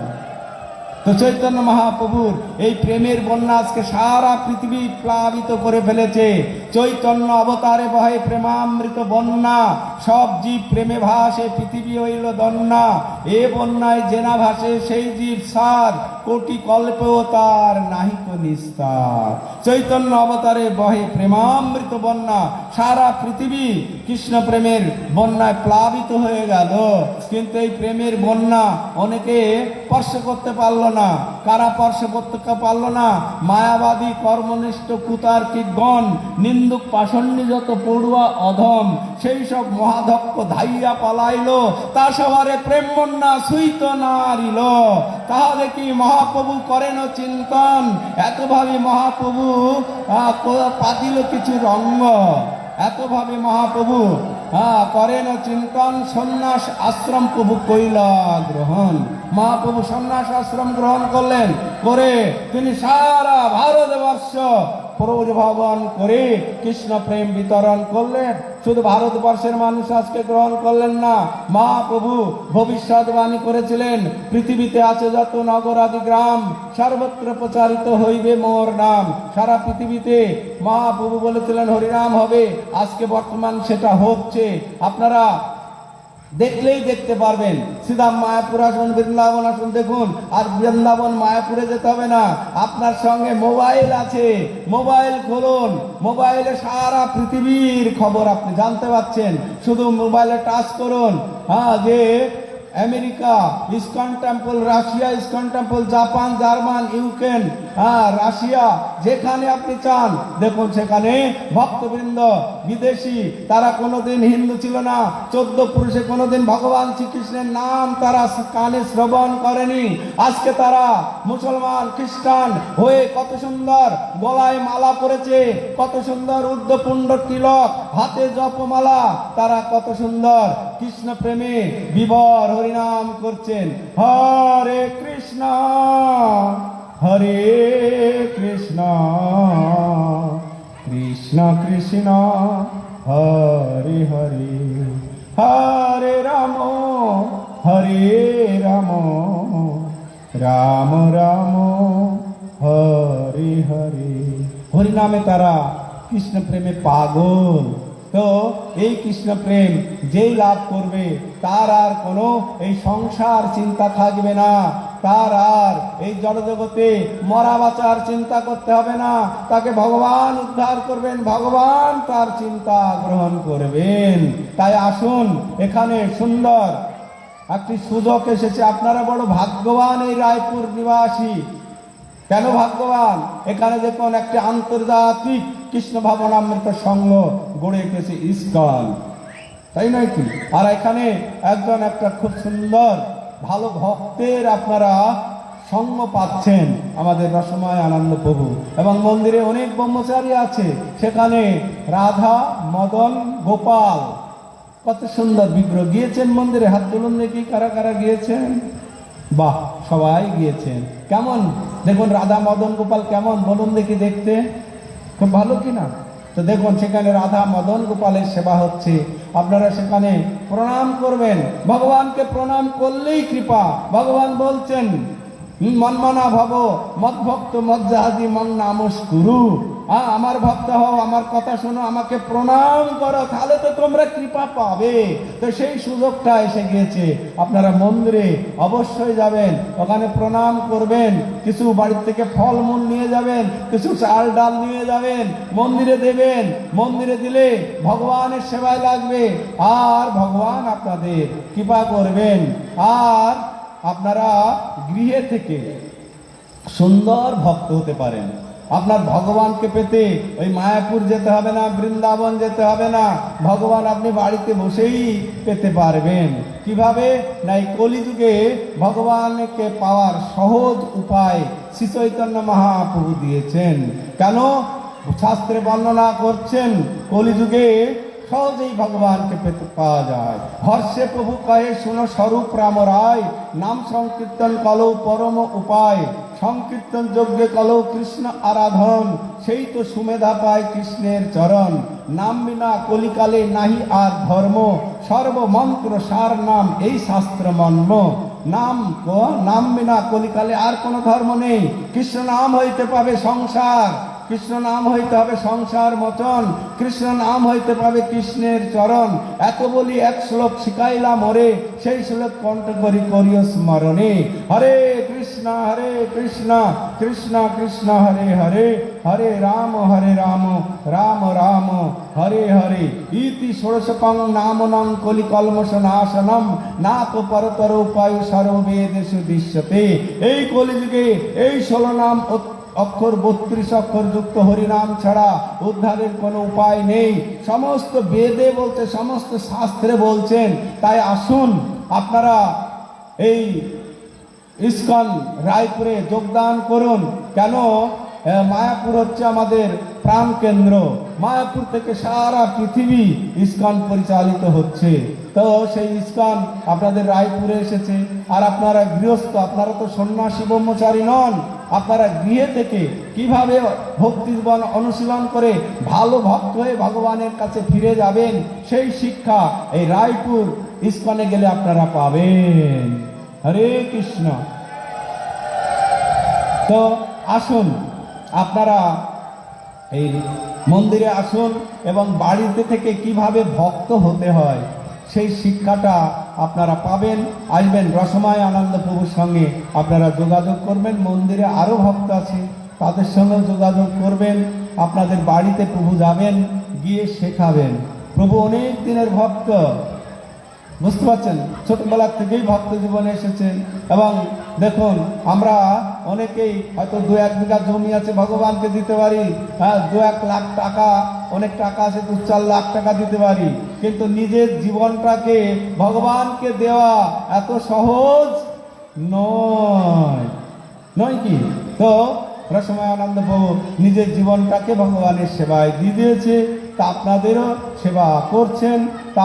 তো চৈতন্য মহাপ্রভুর এই প্রেমের বন্যা আজকে সারা পৃথিবী প্লাবিত করে ফেলেছে। চৈতন্য অবতারে বহে প্রেমামৃত বন্যা, সব জীব প্রেমে ভাসে, পৃথিবী হইল দন্যা। এ বন্যায় জেনা ভাসে সেই জীব সার, কোটি কল্পেও তার নাহিক নিস্তার। চৈতন্য অবতারে বহে প্রেমামৃত বন্যা, সারা পৃথিবী কৃষ্ণ প্রেমের বন্যায় প্লাবিত হয়ে গেল। কিন্তু এই প্রেমের বন্যা অনেকে স্পর্শ করতে পারলো না। কারা স্পর্শ করতে পারলো না? মায়াবাদী কর্মনিষ্ঠ কুতার্কিকগণ, নিন্দুক পাষণ্য যত পড়ুয়া অধম, সেই সব মহাধক্ষ ধাইয়া পালাইল, তা সবারে প্রেম বন্যা সুইত নারিল। তাহলে কি মহাপ্রভু করেন চিন্তন? এত ভাবে মহাপ্রভু পাতিল কিছু রঙ্গ, এত ভাবে মহাপ্রভু করেন চিন্তন। সন্ন্যাস আশ্রম প্রভু কইলা গ্রহণ। মহাপ্রভু সন্ন্যাস আশ্রম গ্রহণ করলেন, করে তিনি সারা ভারতবর্ষ প্রভুভাবন করে কৃষ্ণ প্রেম বিতরণ করলেন। শুধু ভারতবর্ষের মানুষ আজকে গ্রহণ করলেন না, মহাপ্রভু ভবিষ্যৎবাণী করেছিলেন, পৃথিবীতে আছে যত নগর আদি গ্রাম, সর্বত্র প্রচারিত হইবে মোর নাম। সারা পৃথিবীতে মহাপ্রভু বলেছিলেন হরিনাম হবে। আজকে বর্তমান সেটা হচ্ছে, আপনারা দেখলেই দেখতে পারবেন। সিধা মায়াপুর আসুন, বৃন্দাবন আসুন, দেখুন। আর বৃন্দাবন মায়াপুরে যেতে হবে না, আপনার সঙ্গে মোবাইল আছে, মোবাইল খুলুন, মোবাইলে সারা পৃথিবীর খবর আপনি জানতে পাচ্ছেন। শুধু মোবাইলে টাচ করুন, যে America ISKCON temple, Russia ISKCON temple, Japan, German, Ukraine, Russia, যেখানে আপনি চান দেখুন সেখানে ভক্তবৃন্দ বিদেশি, তারা কোনোদিন হিন্দু ছিল না, 14 পুরুষে কোনোদিন ভগবান শ্রীকৃষ্ণের নাম তারা কানে শ্রবণ করেনি। আজকে তারা মুসলমান খ্রিস্টান হয়ে কত সুন্দর গলায় মালা পরেছে, কত সুন্দর ঊর্ধ্বপুণ্ড তিলক, হাতে জপমালা, তারা কত সুন্দর কৃষ্ণ প্রেমে বিভোর হরিনাম করছেন। হরে কৃষ্ণ হরে কৃষ্ণ কৃষ্ণ কৃষ্ণ হরে হরে, হরে রাম হরে রাম, রাম রাম হরে হরে। হরিনামে তারা কৃষ্ণ প্রেমে পাগল। তো এই কৃষ্ণ প্রেম যেই লাভ করবে তার আর কোনো এই সংসার চিন্তা থাকবে না, তার আর এই জড়জগতে মরা বাঁচার চিন্তা করতে হবে না। তাকে ভগবান উদ্ধার করবেন, ভগবান তার চিন্তা গ্রহণ করবেন। তাই আসুন, এখানে সুন্দর একটি সুযোগ এসেছে। আপনারা বড় ভাগ্যবান এই রায়পুর নিবাসী। কেন ভাগ্যবান? এখানে দেখুন একটি আন্তর্জাতিক কৃষ্ণ ভাবনামৃত সংঘ গড়ে উঠেছে, ইসকন, তাই নয় কি? আর এখানে একজন একটা খুব সুন্দর ভালো ভক্তের আপনারা সঙ্গ পাচ্ছেন, আমাদের রসময় আনন্দ প্রভু। এবং মন্দিরে অনেক ব্রহ্মচারী আছে, সেখানে রাধা মদন গোপাল, কত সুন্দর বিগ্রহ। গিয়েছেন মন্দিরে? হাত তুলুন দেখি, কারা কারা গিয়েছেন? বাহ, সবাই গিয়েছেন। কেমন দেখুন রাধা মদন গোপাল কেমন বলুন দেখি, দেখতে খুব ভালো কিনা? তো দেখুন সেখানে রাধা মদন গোপালের সেবা হচ্ছে, আপনারা সেখানে প্রণাম করবেন। ভগবানকে প্রণাম করলেই কৃপা। ভগবান বলছেন মনমনা ভব মদ্ভক্ত মজ্জাহাদি মন নামস্কুরু, আমার ভক্ত হও, আমার কথা শোনো, আমাকে প্রণাম করো, তাহলে তো তোমরা কৃপা পাবে। তো সেই সুযোগটা এসে গিয়েছে। আপনারা মন্দিরে অবশ্যই যাবেন, ওখানে প্রণাম করবেন, কিছু বাড়ির থেকে ফলমূল নিয়ে যাবেন, কিছু চাল ডাল নিয়ে যাবেন, মন্দিরে দেবেন। মন্দিরে দিলে ভগবানের সেবায় লাগবে, আর ভগবান আপনাদের কৃপা করবেন। আর আপনারা গৃহে থেকে সুন্দর ভক্ত হতে পারেন। আপনার ভগবানকে পেতে ওই মায়াপুর যেতে হবে না, বৃন্দাবন যেতে হবে না, ভগবান আপনি বাড়িতে বসেই পেতে পারবেন। কিভাবে? না, এই কলিযুগে ভগবানকে পাওয়ার সহজ উপায় শ্রী চৈতন্য মহাপ্রভু দিয়েছেন। কেন? শাস্ত্রে বর্ণনা করছেন কলিযুগে সহজেই ভগবানকে পেতে পাওয়া যায়। হর্ষে প্রভু কহে শুনো স্বরূপ রাম রায়, নাম সংকীর্তন কলৌ পরম উপায়, সংকীর্তন যজ্ঞে কলৌ কৃষ্ণ আরাধন, সেই তো সুমেধা পায় কৃষ্ণের চরণ। নাম বিনা কলিকালে নাহি আর ধর্ম, সর্বমন্ত্র সার নাম এই শাস্ত্র মর্ম। নাম বিনা কলিকালে আর কোনো ধর্ম নেই। কৃষ্ণ নাম হইতে পাবে সংসার, কৃষ্ণ নাম হইতে হবে সংসার মোচন, কৃষ্ণ নাম হইতে পাবে কৃষ্ণের চরণ। এত বলি এক শ্লোক শিখাইলাম ওরে, সেই শ্লোক কণ্ঠ করি করিও স্মরণে। হরে কৃষ্ণ কৃষ্ণ কৃষ্ণ হরে হরে, হরে রাম রাম রাম হরে হরে। ইতি ষোড়শকং নামনং কলিকল্মষ নাশনম, না তো পরতর উপায় সর্ববেদেষু দৃশ্যতে। এই কলিযুগে এই 16 নাম অক্ষর 32 অক্ষর যুক্ত হরিনাম ছাড়া উদ্ধারের কোনো উপায় নেই। সমস্ত বেদে বলতে, সমস্ত শাস্ত্রে বলছেন। তাই আসুন আপনারা এই ইস্কন রায়পুরে যোগদান করুন। কেন? মায়াপুর হচ্ছে আমাদের প্রাণ কেন্দ্র। মায়াপুর থেকে সারা পৃথিবী ইস্কন পরিচালিত হচ্ছে। তো সেই ইস্কন আপনাদের রায়পুরে এসেছে। আর আপনারা গৃহস্থ, আপনারা তো সন্ন্যাসী ব্রহ্মচারী নন। আপনারা গৃহে থেকে কিভাবে ভক্তি জীবন অনুশীলন করে ভালো ভক্ত হয়ে ভগবানের কাছে ফিরে যাবেন, সেই শিক্ষা এই রায়পুর ইস্কনে গেলে আপনারা পাবেন। হরে কৃষ্ণ। তো আসুন আপনারা এই মন্দিরে আসুন, এবং বাড়িতে থেকে কিভাবে ভক্ত হতে হয় সেই শিক্ষাটা আপনারা পাবেন। আসবেন রসময় আনন্দ প্রভুর সঙ্গে আপনারা যোগাযোগ করবেন। মন্দিরে আরও ভক্ত আছে, তাদের সঙ্গেও যোগাযোগ করবেন। আপনাদের বাড়িতে প্রভু যাবেন, গিয়ে শেখাবেন। প্রভু অনেক দিনের ভক্ত, বুঝতে পারছেন, ছোটবেলার থেকেই ভক্ত জীবনে এসেছেন। এবং দেখুন, আমরা অনেকেই হয়তো 2-1 বিঘা জমি আছে, ভগবানকে দিতে পারি। 2-1 লাখ টাকা, অনেক টাকা আছে, 2-4 লাখ টাকা দিতে পারি। কিন্তু নিজের জীবনটাকে ভগবানকে দেওয়া এত সহজ নয় কি? তো রসময় আনন্দ প্রভু নিজের জীবনটাকে ভগবানের সেবায় দিয়ে দিয়েছে। তা আপনাদেরও সেবা করছেন। তা